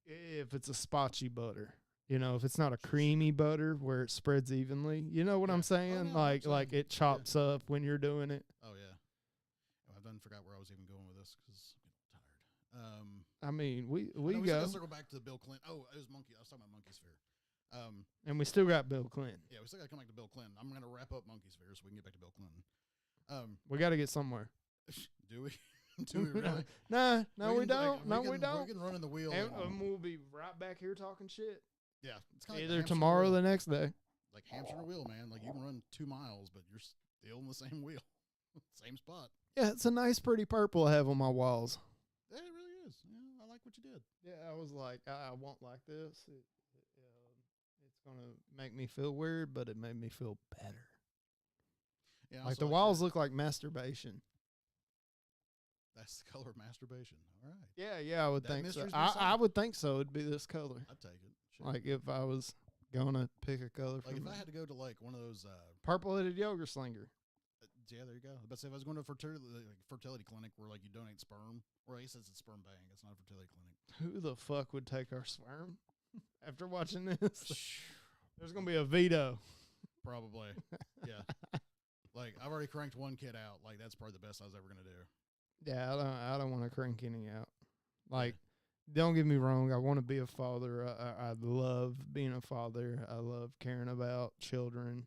deal. If it's a spotchy butter, you know, if it's not a creamy butter where it spreads evenly, you know what I'm saying? Oh, no, I'm like saying. it chops up when you're doing it. Oh, yeah. Oh, I done forgot where I was even going with this because I'm getting tired. I mean, we no, we go, still circle back to the Bill Clinton. Oh, it was Monkey. I was talking about Monkey Sphere. and we still got Bill Clinton. Yeah, we still got to come back to Bill Clinton. I'm going to wrap up Monkey Sphere so we can get back to Bill Clinton. We got to get somewhere. Do we? Do we really? No, We we can, don't. like, No, we we can don't. run in the wheel. And we'll be right back here talking shit. Yeah, it's kind of Either tomorrow or the next day. like hamster on a wheel, man. Like, you can run 2 miles, but you're still in the same wheel, same spot. Yeah, it's a nice, pretty purple I have on my walls. Yeah, it really is. Yeah, I like what you did. Yeah, I was like, I won't like this. It's gonna make me feel weird, but it made me feel better. Yeah, Like the walls look like masturbation. That's the color of masturbation. All right, Yeah, I would That think so. mystery's been I solved. would think so. It'd be this color. I'd take it. Shit. Like if I was gonna pick a color Like from if I had to go to like one of those, purple-headed yogurt slinger. yeah, there you go. But say if I was going to a fertility clinic where like you donate sperm, or he says it's sperm bank, it's not a fertility clinic. Who the fuck would take our sperm after watching this? There's gonna be a veto. Probably, yeah. Like I've already cranked one kid out. Like that's probably the best I was ever gonna do. Yeah, I don't want to crank any out. Like, don't get me wrong. I want to be a father. I love being a father. I love caring about children.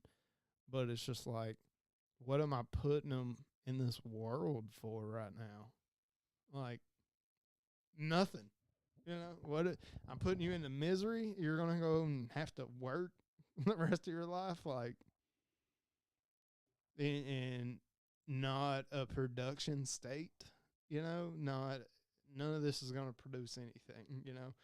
But it's just like, what am I putting them in this world for right now? Like, nothing. You know, I'm putting you into misery. You're going to go and have to work the rest of your life. Like, and not a production state, you know, none of this is going to produce anything, you know.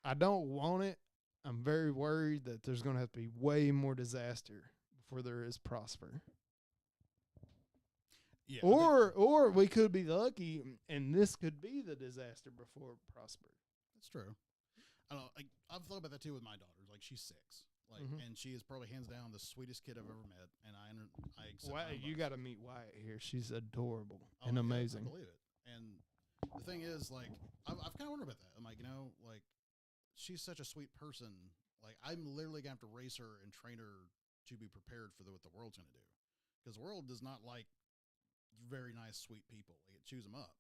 I don't want it. I'm very worried that there's going to have to be way more disaster before there is prosper. Yeah. Or we could be lucky and this could be the disaster before prosper. That's true. I don't know. I've thought about that too with my daughter. Like she's 6. Like, and she is probably hands down the sweetest kid I've ever met. And I accept. Wyatt, you got to meet Wyatt here. She's adorable and yeah, amazing. I believe it. And the thing is, like, I've kind of wondered about that. I'm like, you know, like, she's such a sweet person. Like, I'm literally gonna have to raise her and train her to be prepared for what the world's gonna do, because the world does not like very nice, sweet people. Like, it chews them up.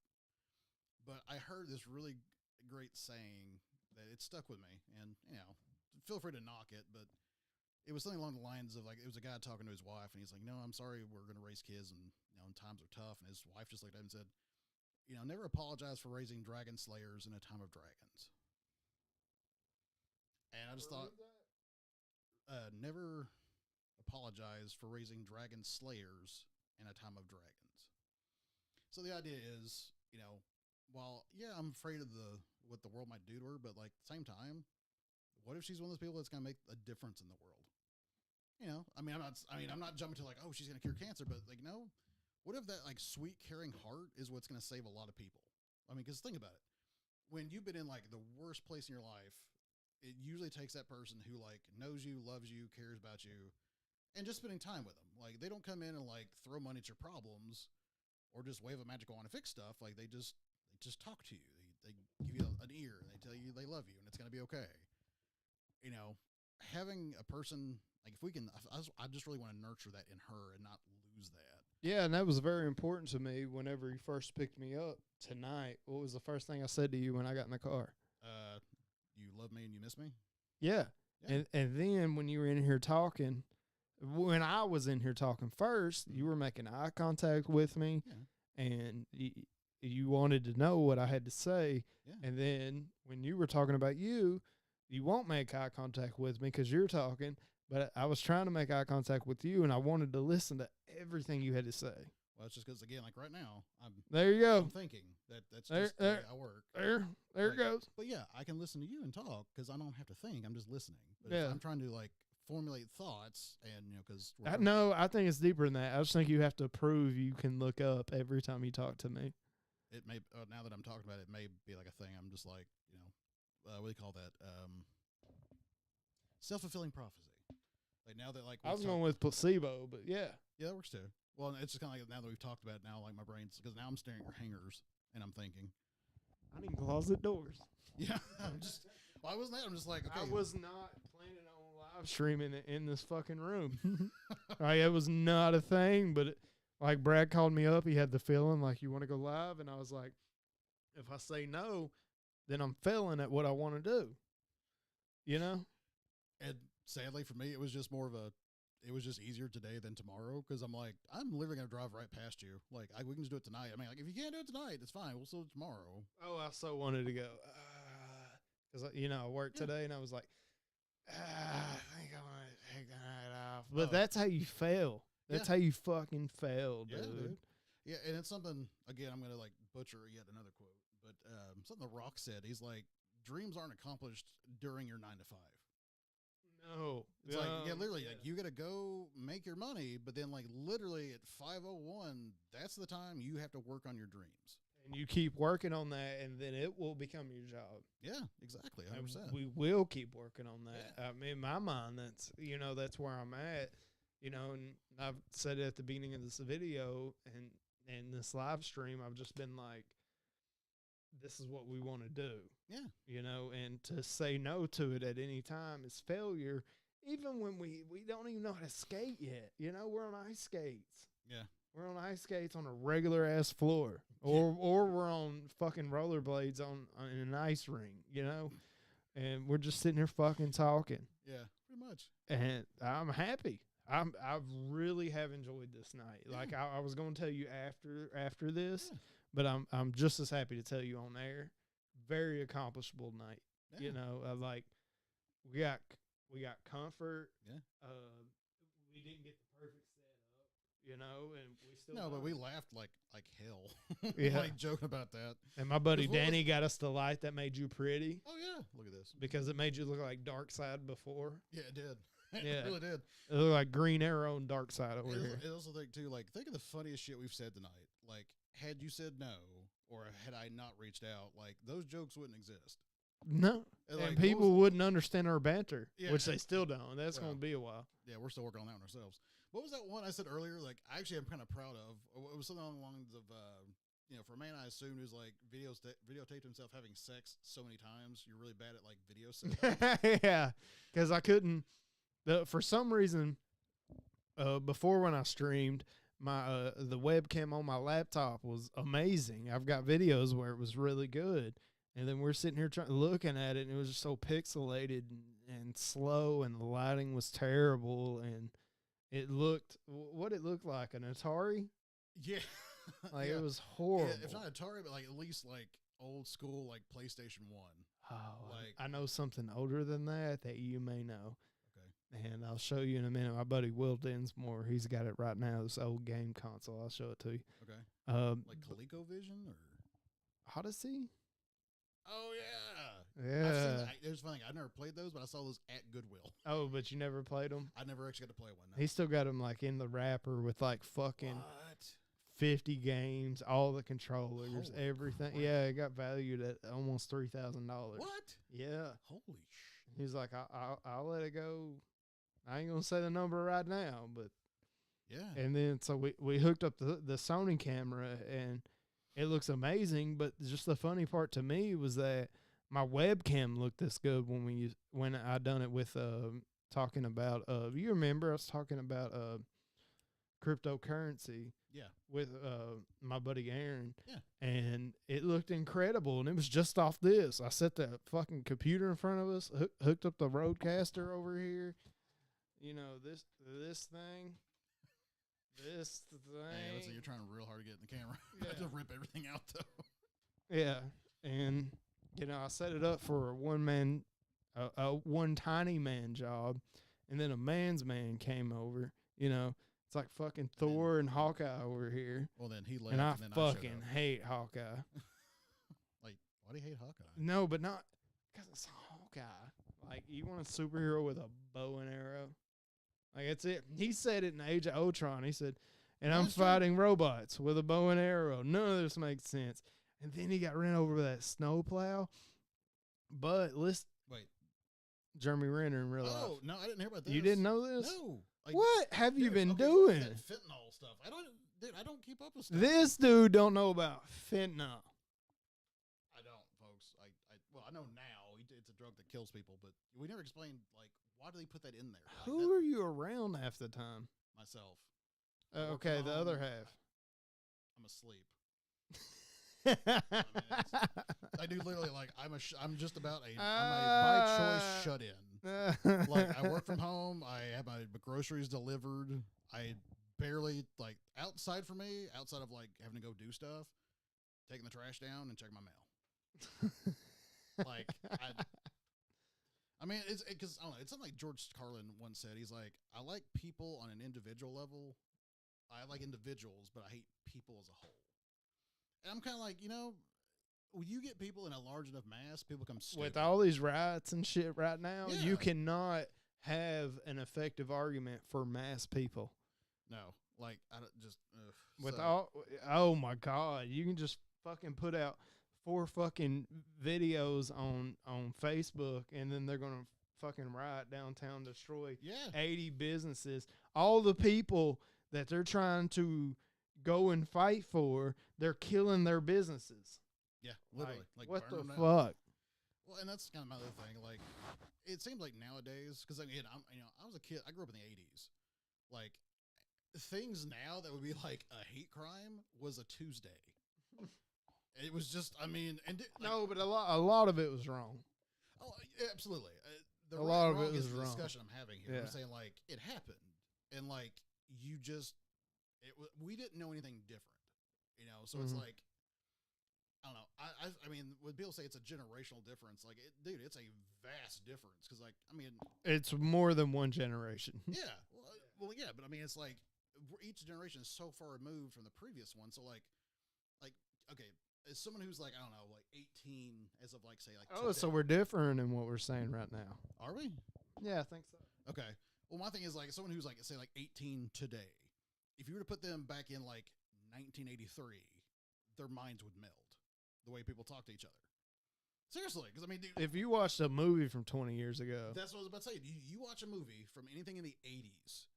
But I heard this really great saying that it stuck with me, and you know, feel free to knock it, but it was something along the lines of like, it was a guy talking to his wife, and he's like, "No, I'm sorry, we're going to raise kids, and you know, and times are tough." And his wife just looked at him and said, "You know, never apologize for raising dragon slayers in a time of dragons." And I just thought, never apologize for raising dragon slayers in a time of dragons. So the idea is, you know, while yeah, I'm afraid of what the world might do to her, but like at the same time, what if she's one of those people that's going to make a difference in the world? You know, I'm not jumping to like, oh, she's going to cure cancer, but like, no, what if that like sweet, caring heart is what's going to save a lot of people? I mean, because think about it. When you've been in like the worst place in your life, it usually takes that person who like knows you, loves you, cares about you, and just spending time with them. Like they don't come in and like throw money at your problems or just wave a magic wand and fix stuff. Like they just talk to you. They give you an ear and they tell you they love you and it's going to be okay. You know, having a person, like if we can, I just really want to nurture that in her and not lose that. Yeah, and that was very important to me whenever you first picked me up tonight. What was the first thing I said to you when I got in the car? You love me and you miss me? Yeah. And then when you were in here talking, when I was in here talking first, you were making eye contact with me and you wanted to know what I had to say. Yeah. And then when you were talking about you won't make eye contact with me because you're talking, but I was trying to make eye contact with you and I wanted to listen to everything you had to say. Well, it's just because, again, like right now, there you go. I'm thinking that's just the way I work. There it goes. But yeah, I can listen to you and talk because I don't have to think. I'm just listening. But yeah. I'm trying to like formulate thoughts and, you know, because. No, I think it's deeper than that. I just think you have to prove you can look up every time you talk to me. It may, now that I'm talking about it, it may be like a thing. I'm just like, you know, what do you call that? Self-fulfilling prophecy. Like now that like I was going with placebo, but yeah. Yeah, that works too. Well, it's just kind of like now that we've talked about it now, like my brain's, because now I'm staring at your hangers and I'm thinking. I need closet doors. Yeah. I'm just like, okay. I was not planning on live streaming in this fucking room. Like, it was not a thing, but like Brad called me up. He had the feeling like, you want to go live? And I was like, if I say no, then I'm failing at what I want to do. You know? And sadly for me, it was just it was just easier today than tomorrow because I'm like, I'm literally going to drive right past you. Like, we can just do it tonight. I mean, like, if you can't do it tonight, it's fine. We'll still do it tomorrow. Oh, I so wanted to go. Because, you know, I worked today and I was like, I think I want to take the night off. But that's how you fail. That's how you fucking fail, dude. Yeah, and it's something, again, I'm going to like butcher yet another quote, but something The Rock said. He's like, dreams aren't accomplished during your 9 to 5. No. It's like, literally, like you got to go make your money, but then like literally at 5:01, that's the time you have to work on your dreams. and you keep working on that, and then it will become your job. Yeah, exactly. And 100%. we will keep working on that. Yeah. I mean, in my mind, that's where I'm at. And I've said it at the beginning of this video and this live stream. I've just been like, this is what we want to do. Yeah. And to say no to it at any time is failure. Even when we don't even know how to skate yet. We're on ice skates. Yeah. We're on ice skates on a regular ass floor, or we're on fucking rollerblades on in an ice rink, and we're just sitting here fucking talking. Yeah, pretty much. And I'm happy. I really have enjoyed this night. Yeah. Like I was going to tell you after this, Yeah. but I'm just as happy to tell you on air. Very accomplishable night. Yeah. Like we got comfort. Yeah. We didn't get the perfect setup, and we still No, but we laughed like hell. Yeah. Like joking about that. And my buddy What was- Danny got us the light that made you pretty Oh yeah, look at this. because it made you look like Dark Side before. Yeah, it did. It Yeah. really did. It looked like Green Arrow and Dark Side over It here. also think too, like, think of the funniest shit we've said tonight. Like, had you said no, or had I not reached out, like those jokes wouldn't exist. No. And, And like, people wouldn't understand our banter, Yeah. which they still don't. That's Yeah. going to be a while. Yeah, we're still working on that one ourselves. What was that one I said earlier? Like, actually, I'm kind of proud of. It was something along the lines of, for a man I assumed who's like videotaped himself having sex so many times. You're really bad at like video setup. Yeah. Because I couldn't, for some reason, before when I streamed, my the webcam on my laptop was amazing. I've got videos where it was really good. And then we're sitting here looking at it, and it was just so pixelated and slow, and the lighting was terrible, and it looked like an Atari. Yeah, Like yeah. it was horrible. Yeah, if not Atari, but like at least like old school like PlayStation 1. Oh, like- I know something older than that you may know. Okay. And I'll show you in a minute. My buddy Will Dinsmore, he's got it right now. This old game console. I'll show it to you. Okay. Like ColecoVision or Odyssey. Oh yeah. Yeah. I've seen that. There's funny. I never played those, but I saw those at Goodwill. Oh, but you never played them. I never actually got to play one. No. He still got them like in the wrapper with like fucking What? 50 games, all the controllers, Holy everything. crap. Yeah, it got valued at almost $3,000. What? Yeah. Holy shit. He's like, I'll let it go. I ain't gonna say the number right now, but Yeah. and then so we hooked up the Sony camera and it looks amazing. But just the funny part to me was that my webcam looked this good when I done it with talking about you remember I was talking about cryptocurrency. Yeah. With my buddy Aaron. Yeah. And it looked incredible, and it was just off this. I set the fucking computer in front of us, hooked up the Roadcaster over here. This thing. This thing. Hey, looks like you're trying real hard to get in the camera. Yeah. I have to rip everything out though. Yeah. And, I set it up for a one tiny man job, and then a man's man came over, It's like fucking Thor and Hawkeye over here. Well, then he left, And I and then I showed fucking up. hate Hawkeye. Like, why do you hate Hawkeye? No, but not because it's Hawkeye. Like, you want a superhero with a bow and arrow? Like, that's it. He said it in Age of Ultron. He said, and I'm That's true. fighting robots with a bow and arrow. None of this makes sense. And then he got ran over with that snowplow. But listen, Wait. Jeremy Renner in real Oh life. no, I didn't hear about this. You didn't know this? No. Like, What have you dude, been okay, doing? that fentanyl stuff. I don't keep up with stuff. This dude don't know about fentanyl. I don't, folks. Well, I know now it's a drug that kills people, but we never explained like why do they put that in there? Like, Who are you around half the time? myself? I work Okay, from the home. other half. I'm asleep. I do literally like I'm just about I'm a by choice shut in. Like I work from home. I have my groceries delivered. I barely like outside for me, outside of like having to go do stuff, taking the trash down and checking my mail. Like I mean, it's because I don't know. It's something like George Carlin once said. He's like, I like people on an individual level. I like individuals, but I hate people as a whole. And I'm kind of like, when you get people in a large enough mass, people become stupid. With all these riots and shit right now, Yeah. you cannot have an effective argument for mass people. No, like I don't just With so- all, oh my God, you can just fucking put out 4 fucking videos on Facebook, and then they're gonna fucking riot downtown, destroy Yeah. 80 businesses. All the people that they're trying to go and fight for, they're killing their businesses. Yeah, literally. Like what the burn them down. fuck? Well, and that's kind of my other thing. Like, it seems like nowadays, because again, I was a kid. I grew up in the '80s. Like, things now that would be like a hate crime was a Tuesday. It was just, I mean, and No, but a lot of it was wrong. oh, yeah, absolutely. The A lot of wrong it was is the wrong. discussion I'm having here. Yeah. I'm saying like it happened, and like you just, we didn't know anything different, you know. So it's Mhm. like, I don't know. I mean, when people say it's a generational difference, like, dude, it's a vast difference. Because, like, I mean, It's more than one generation. yeah, well, yeah, but I mean, it's like each generation is so far removed from the previous one. So, like, okay, as someone who's like, I don't know, like 18, as of like, say, like, Oh, today, so we're different in what we're saying right now. are we? Yeah, I think so. Okay. Well, my thing is like someone who's like, say, like 18 today. If you were to put them back in like 1983, their minds would meld the way people talk to each other. Seriously, because I mean, dude, If you watched a movie from 20 years ago, that's what I was about to say. You watch a movie from anything in the 80s,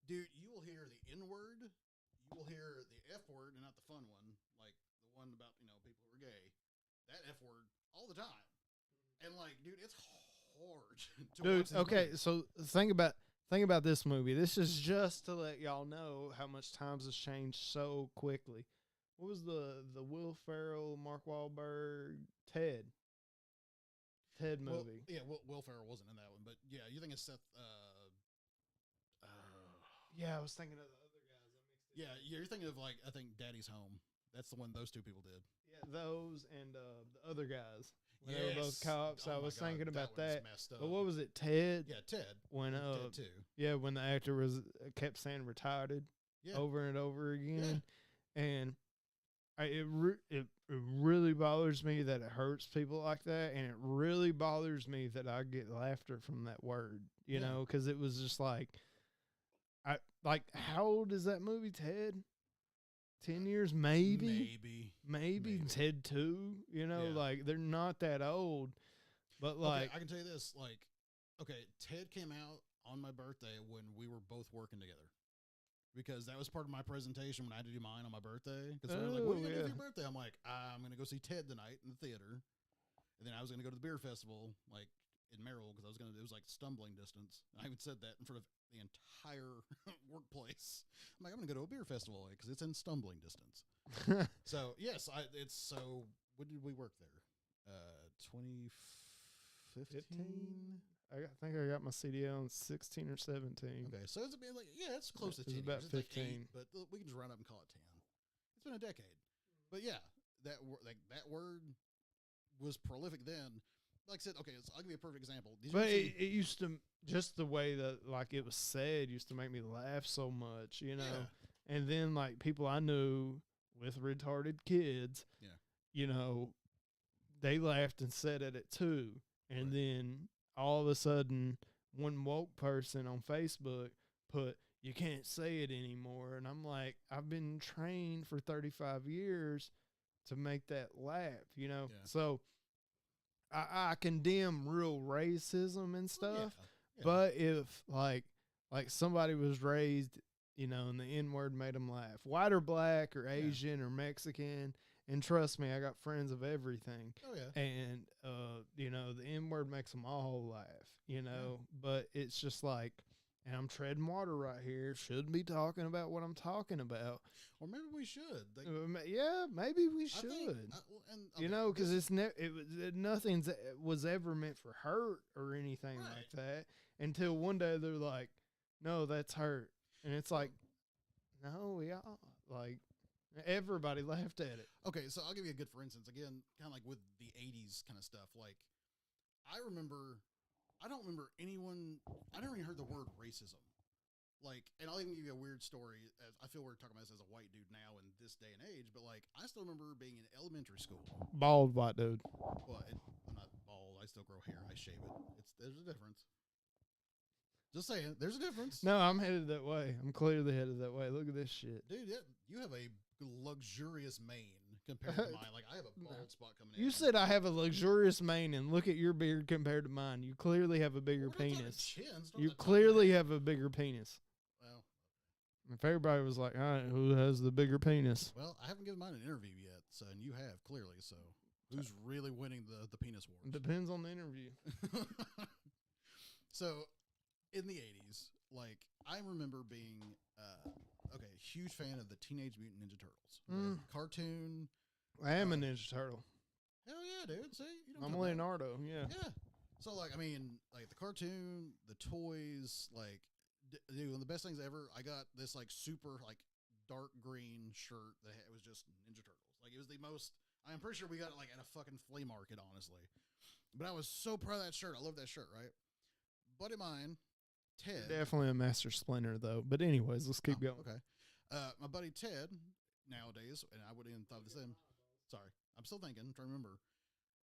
dude, you will hear the N word, you will hear the F word, and not the fun one, like the one about, you know, people who are gay, that F word all the time. And like, dude, it's hard to watch dude. these Okay, movies. so think about this movie. This is just to let y'all know how much times has changed so quickly. What was the Will Ferrell, Mark Wahlberg, Ted movie? Well, yeah, Will Ferrell wasn't in that one, but yeah, you think it's Seth, Yeah, I was thinking of the other guys. I mixed it. yeah, you're thinking of like, I think Daddy's Home. That's the one those two people did. Yeah, those and the other guys. When they were both cops. Oh I my was God, thinking about one is that. messed up. But what was it, Ted? Yeah, Ted. When Ted too. yeah, when the actor was kept saying retarded Yeah. over and over again, and it really bothers me that it hurts people like that, and it really bothers me that I get laughter from that word, you Yeah. know, because it was just like, how old is that movie, Ted? 10 years, maybe Maybe. Ted 2, you know, Yeah. like they're not that old, but like, okay, I can tell you this, like, okay, Ted came out on my birthday when we were both working together. Because that was part of my presentation when I had to do mine on my birthday. Because we were like, what are you going to do for your birthday? I'm like, I'm going to go see Ted tonight in the theater. And then I was going to go to the beer festival, like, in Merrill, because it was like stumbling distance. And I even said that in front of the entire workplace. I'm like, I'm going to go to a beer festival because it's in stumbling distance. So, yes, when did we work there? 2015? I think I got my CDL in 16 or 17. Okay, so it's been like, yeah, it's close to It was 10 about years. It's like 15. 8, but we can just round up and call it 10. It's been a decade. But yeah, that word was prolific then. Like I said, okay, so I'll give you a perfect example. Did you But see- it used to, just the way that like it was said used to make me laugh so much, you know. Yeah. And then like people I knew with retarded kids, Yeah. you know, they laughed and said it too. And Right. then all of a sudden, one woke person on Facebook put, "You can't say it anymore," and I'm like, I've been trained for 35 years to make that laugh, you know. Yeah. So I condemn real racism and stuff. Yeah. But if like somebody was raised, you know, and the N word made them laugh, white or black or Asian or Mexican, and trust me, I got friends of everything, Oh yeah. and you know, the N word makes them all laugh, you know. But it's just like, and I'm treading water right here. Shouldn't be talking about what I'm talking about. Or maybe we should. Like, Yeah, maybe we I should. think, You know, because nothing's was ever meant for hurt or anything like Right. that until one day they're like, no, that's hurt. And it's like, no, yeah, like everybody laughed at it. okay, so I'll give you a good for instance. Again, kind of like with the 80s kind of stuff. Like, I don't remember anyone, I never even heard the word racism. Like, and I'll even give you a weird story. As I feel we're talking about this as a white dude now in this day and age, but like, I still remember being in elementary school. Bald white dude. Well, I'm not bald. I still grow hair. I shave it. There's a difference. Just saying, there's a difference. No, I'm headed that way. I'm clearly headed that way. Look at this shit. Dude, you have a luxurious mane compared to mine. Like I have a bald spot coming in. You said I have a luxurious mane, and look at your beard compared to mine. You clearly have a bigger penis. Chins, You clearly have a bigger penis. Well, if everybody was like, all right, who has the bigger penis? Well, I haven't given mine an interview yet, so and you have clearly. So who's really winning the penis wars? Depends on the interview. So in the 80s, like I remember being a huge fan of the Teenage Mutant Ninja Turtles. The cartoon. I am a Ninja Turtle. Hell yeah, dude. See, you I'm Leonardo. Yeah. Yeah. So like, I mean, like the cartoon, the toys, like, dude, one of the best things ever. I got this like super like dark green shirt that it was just Ninja Turtles. Like it was the most. I'm pretty sure we got it like at a fucking flea market, honestly. But I was so proud of that shirt. I love that shirt, right? Buddy of mine, Ted. Definitely a Master Splinter though. But anyways, let's keep going. Okay. My buddy Ted nowadays, and I wouldn't even thought the same. Sorry, I'm still thinking. Trying to remember.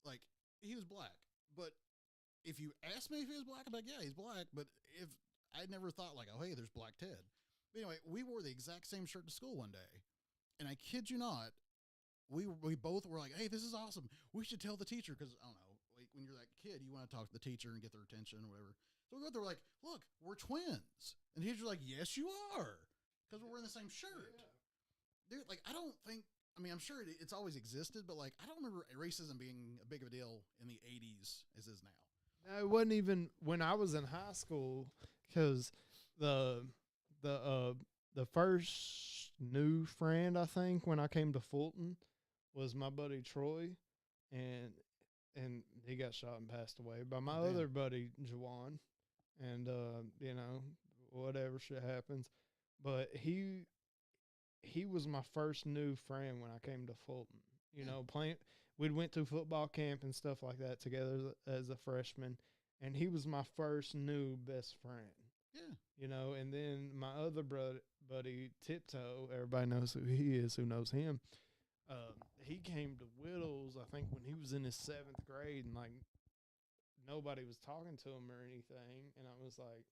Like he was black, but if you asked me if he was black, I'm like, yeah, he's black. But if I never thought like, oh hey, there's Black Ted. But anyway, we wore the exact same shirt to school one day, and I kid you not, we both were like, hey, this is awesome. We should tell the teacher because I don't know, like when you're that kid, you want to talk to the teacher and get their attention or whatever. So we go there, like, look, we're twins, and the teacher's like, yes, you are, because we're wearing the same shirt. Yeah. Dude, like I don't think. I mean, I'm sure it's always existed, but like I don't remember racism being a big of a deal in the 80s as is now. No, it wasn't even when I was in high school because the first new friend I think when I came to Fulton was my buddy Troy, and he got shot and passed away by my other buddy Jawan, and you know, whatever shit happens, but he was my first new friend when I came to Fulton. You know, we went to football camp and stuff like that together as a freshman, and he was my first new best friend. Yeah. You know, and then my other buddy, Tiptoe, everybody knows who he is, who knows him. He came to Whittles, I think, when he was in his 7th grade, and, like, nobody was talking to him or anything, and I was like,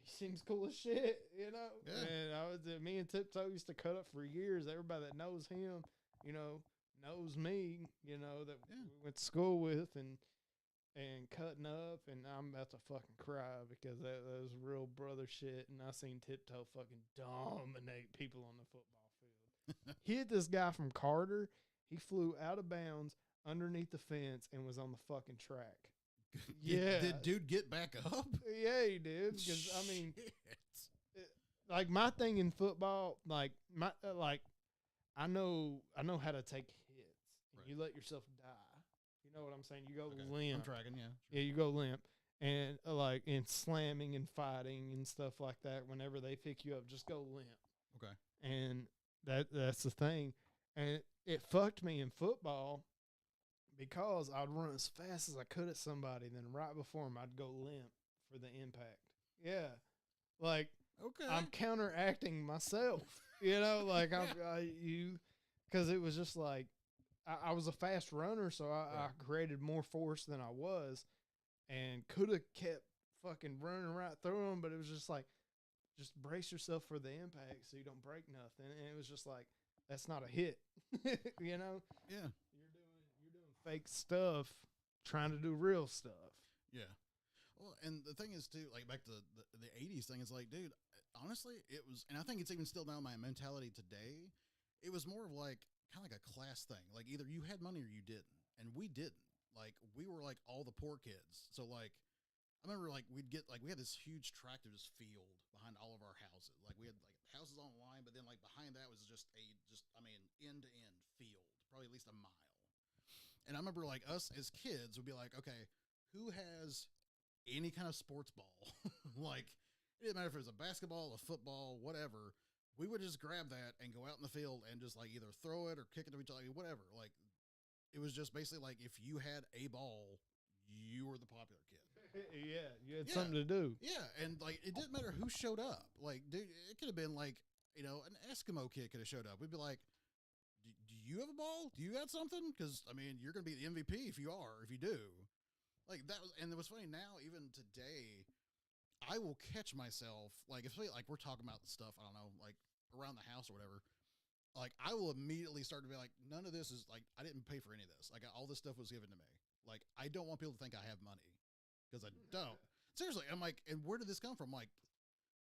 he seems cool as shit, you know? Yeah. And me and Tiptoe used to cut up for years. Everybody that knows him, you know, knows me, you know, that we went to school with and cutting up, and I'm about to fucking cry because that was real brother shit, and I seen Tiptoe fucking dominate people on the football field. He hit this guy from Carter. He flew out of bounds underneath the fence and was on the fucking track. Did dude get back up? Yeah, he did. Because I mean, like my thing in football, like I know how to take hits. And you let yourself die. You know what I'm saying? You go limp. I'm tracking, yeah. Sure. Yeah, you go limp, and like in slamming and fighting and stuff like that. Whenever they pick you up, just go limp. Okay. And that's the thing, and it fucked me in football. Because I'd run as fast as I could at somebody, then right before him, I'd go limp for the impact. Yeah. Like, I'm counteracting myself, you know, like because it was just like, I was a fast runner, so I created more force than I was and could have kept fucking running right through them, but it was just like, just brace yourself for the impact so you don't break nothing. And it was just like, that's not a hit, you know? Yeah. You're doing fake stuff, trying to do real stuff. Yeah. Well, and the thing is too, like back to the 80s thing, is like, dude, honestly, it was, and I think it's even still now my mentality today, it was more of like, kind of like a class thing. Like either you had money or you didn't, and we didn't. Like we were like all the poor kids. So like, I remember like we had this huge tractor just field behind all of our houses. Like we had like houses on line, but then like behind that was just end to end field, probably at least a mile. And I remember like us as kids would be like, okay, who has any kind of sports ball? Like it didn't matter if it was a basketball, a football, whatever. We would just grab that and go out in the field and just like either throw it or kick it to each other, whatever. Like it was just basically like if you had a ball, you were the popular kid. Yeah, you had something to do. Yeah, and like it didn't matter who showed up. Like, dude, it could have been like, you know, an Eskimo kid could have showed up. We'd be like, do you have a ball? Do you got something? Because I mean, you're gonna be the MVP if you do. Like that was, and it was funny. Now, even today, I will catch myself like, especially like we're talking about stuff. I don't know, like around the house or whatever. like I will immediately start to be like, none of this is like, I didn't pay for any of this. Like all this stuff was given to me. Like, I don't want people to think I have money because I don't. Seriously. I'm like, and where did this come from? Like,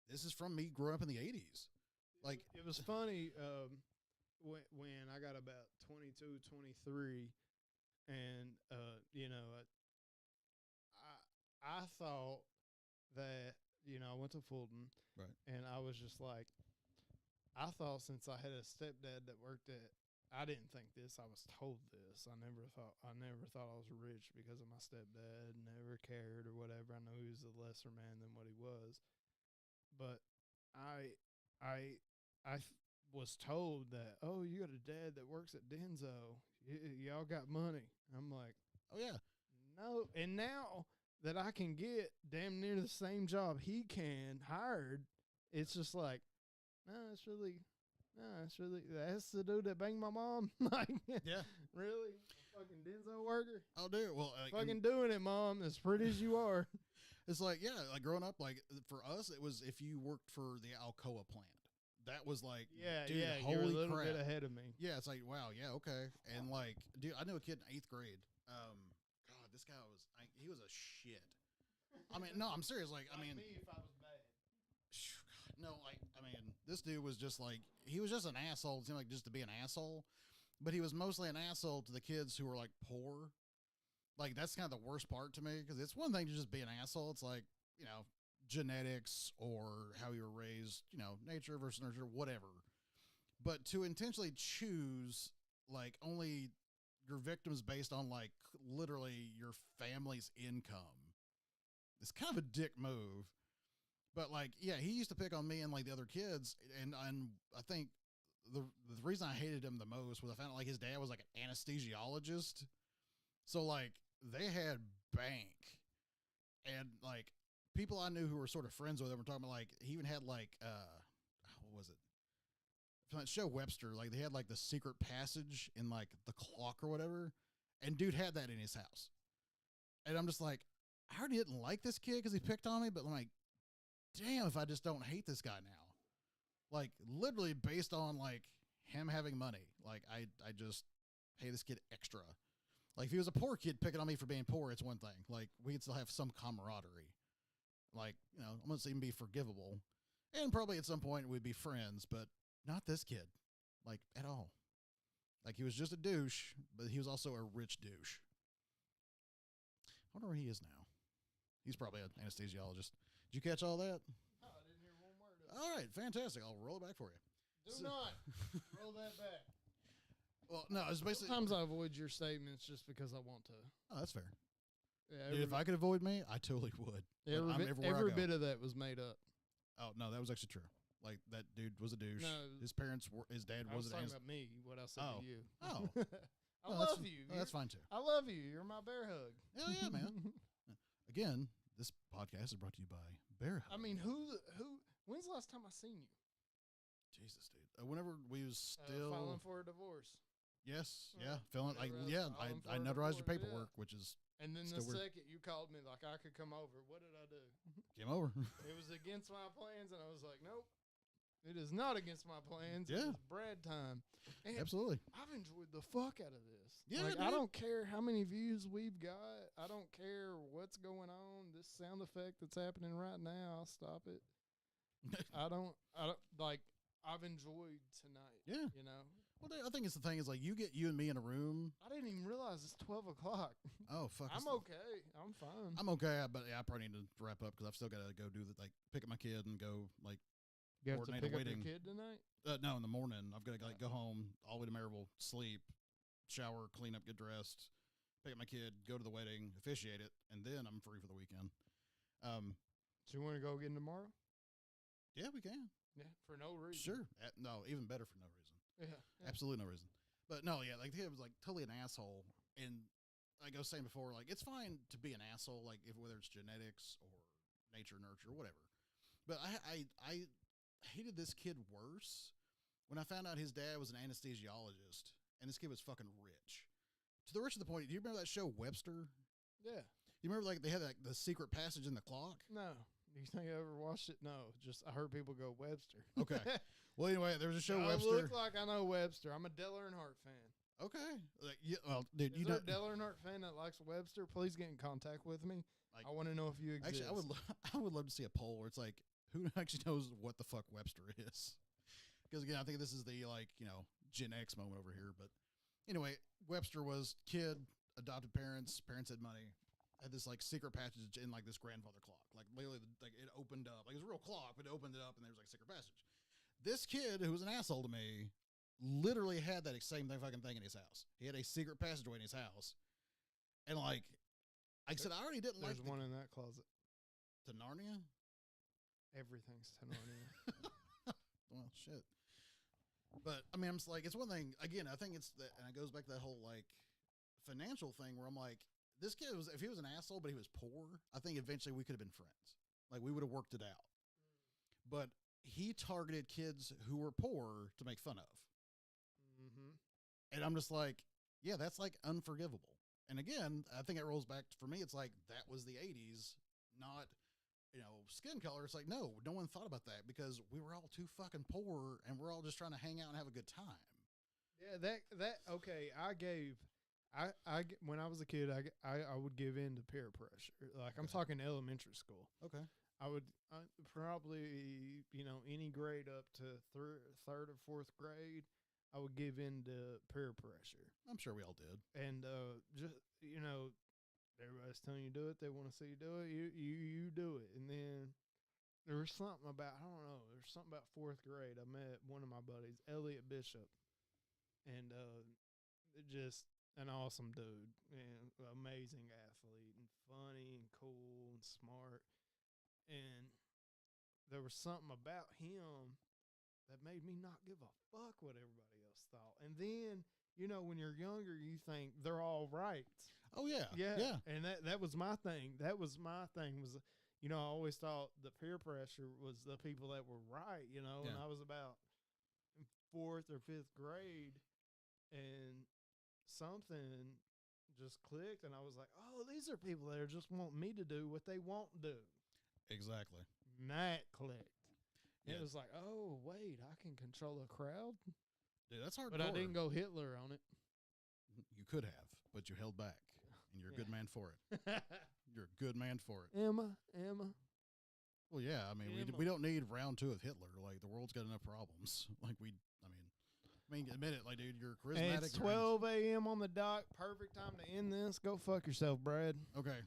this is from me growing up in the 80s. Like, it was funny when I got about 22, 23, and you know, I thought that, you know, I went to Fulton, right. and I was just like, I thought since I had a stepdad that worked at, I didn't think this. I was told this. I never thought I was rich because of my stepdad. Never cared or whatever. I know he was a lesser man than what he was, but I was told that, oh, you got a dad that works at Denso. Y'all got money. I'm like, Oh yeah. no. And now that I can get damn near the same job he can hired, it's just like, that's the dude that banged my mom. Like, Yeah. really? A fucking Denso worker? I'll do it. Well, Fucking doing it, mom. As pretty as you are. it's like, yeah, like growing up, like for us, it was if you worked for the Alcoa plant. That was like, Yeah, dude, yeah. holy You're a little crap. bit ahead of me. Yeah, it's like, wow, yeah, okay. And like, dude, I knew a kid in 8th grade. God, this guy he was a shit. I mean, no, I'm serious. Like, I mean, me if I was bad. no, like, I mean, this dude was just like, he was just an asshole. It seemed like just to be an asshole, but he was mostly an asshole to the kids who were like poor. Like, that's kind of the worst part to me because it's one thing to just be an asshole. It's like, you know, genetics or how you were raised, you know, nature versus nurture, whatever. But to intentionally choose like only your victims based on like literally your family's income, it's kind of a dick move. But like, yeah, he used to pick on me and like the other kids, and I think the reason I hated him the most was I found out like his dad was like an anesthesiologist, so like they had bank, and like people I knew who were sort of friends with him were talking about like he even had like what was it? From that show Webster, like they had like the secret passage in like the clock or whatever, and dude had that in his house, and I'm just like, I already didn't like this kid because he picked on me, but I'm like, damn, if I just don't hate this guy now. Like literally based on like him having money. Like I just hate this kid extra. Like if he was a poor kid picking on me for being poor, it's one thing. Like we could still have some camaraderie. Like, you know, I'm gonna even be forgivable. And probably at some point we'd be friends, but not this kid. Like at all. Like he was just a douche, but he was also a rich douche. I wonder where he is now. He's probably an anesthesiologist. Did you catch all that? No, I didn't hear one word of it. All right, fantastic. I'll roll it back for you. Do not roll that back. Well, no, it's basically. Sometimes I avoid your statements just because I want to. Oh, that's fair. Yeah, Dude, if I could avoid me, I totally would. But I'm everywhere I every go. bit of that was made up. Oh no, that was actually true. Like that dude was a douche. No, his parents were. His dad I was was talking an. about me. What I said to you. Oh, I well, love you. Well, that's fine too. I love you. You're my bear hug. Hell yeah, man. Again, this podcast is brought to you by Bear Hug. I mean, who? When's the last time I seen you? Jesus, dude. Whenever we was still filing for a divorce. Yes, Yeah. yeah, filling. Like, Whenever yeah, filing for I a notarized your divorce, paperwork, which is And then the still weird. second you called me, like I could come over. What did I do? Came over. It was against my plans, and I was like, nope. It is not against my plans. Yeah. It's Brad time. And Absolutely. I've enjoyed the fuck out of this. Yeah, like, dude. I don't care how many views we've got. I don't care what's going on. This sound effect that's happening right now, I'll stop it. I don't like. I've enjoyed tonight. Yeah. You know. Well, I think it's the thing is like you get you and me in a room. I didn't even realize it's 12 o'clock. Oh fuck. I'm okay. I'm fine. I'm okay, but yeah, I probably need to wrap up because I've still got to go do the like pick up my kid and go like. You have to coordinate pick a up your wedding. kid tonight? No, in the morning. I've got to like go home all the way to Maryville, sleep, shower, clean up, get dressed, pick up my kid, go to the wedding, officiate it, and then I'm free for the weekend. So you want to go again tomorrow? Yeah, we can. Yeah, for no reason. Sure. No, even better for no reason. Yeah. Absolutely no reason. But no, yeah, like the kid was like totally an asshole. And like I was saying before, like it's fine to be an asshole, like if whether it's genetics or nature, nurture, whatever. But I hated this kid worse when I found out his dad was an anesthesiologist and this kid was fucking rich. To the rich of the point, do you remember that show Webster? Yeah. You remember like they had like the secret passage in the clock? No. Do you think I ever watched it? No, just I heard people go Webster. Okay. Well, anyway, there's a show I Webster. look like I know Webster. I'm a Dale Earnhardt fan. Okay. Like, yeah, well, dude, Is there a Dale Earnhardt fan that likes Webster? Please get in contact with me. Like, I want to know if you exist. actually, I would love to see a poll where it's like, who actually knows what the fuck Webster is? Because again, I think this is the Gen X moment over here. But anyway, Webster was kid, adopted parents had money, had this like secret passage in like this grandfather clock. Like literally, like it opened up. Like it was a real clock, but it opened it up and there was like a secret passage. This kid who was an asshole to me literally had that same fucking thing in his house. He had a secret passageway in his house, and like I said, I already didn't like There's one in that closet. to Narnia. Everything's to Narnia. Well, shit. But I mean, I'm just like, it's one thing. Again, I think it's that, and it goes back to that whole like financial thing where I'm like, this kid was, if he was an asshole, but he was poor, I think eventually we could have been friends. Like we would have worked it out. But he targeted kids who were poor to make fun of. Mm-hmm. And I'm just like, yeah, that's like unforgivable. And again, I think it rolls back to, for me, it's like that was the 80s, not, skin color. It's like, no one thought about that because we were all too fucking poor and we're all just trying to hang out and have a good time. Yeah, okay. When I was a kid, I would give in to peer pressure. Like I'm talking elementary school. Okay. I would probably, any grade up to third or fourth grade, I would give in to peer pressure. I'm sure we all did. And just everybody's telling you to do it. They want to see you do it. You do it. And then there was something about, I don't know, there's something about fourth grade. I met one of my buddies, Elliot Bishop, and just an awesome dude and amazing athlete and funny and cool and smart. And there was something about him that made me not give a fuck what everybody else thought. And then, when you're younger, you think they're all right. Oh, yeah. Yeah. And that was my thing. I always thought the peer pressure was the people that were right, and I was about in fourth or fifth grade and something just clicked and I was like, oh, these are people that are just want me to do what they want to do. Exactly. And that clicked. Yeah. It was like, oh, wait, I can control a crowd? Dude, that's hard. But I didn't go Hitler on it. You could have, but you held back, and you're a good man for it. You're a good man for it. Emma. Well, yeah, I mean, we don't need round 2 of Hitler. Like, the world's got enough problems. Like, admit it. Like, dude, you're charismatic. Hey, it's 12 a.m. on the dot. Perfect time to end this. Go fuck yourself, Brad. Okay.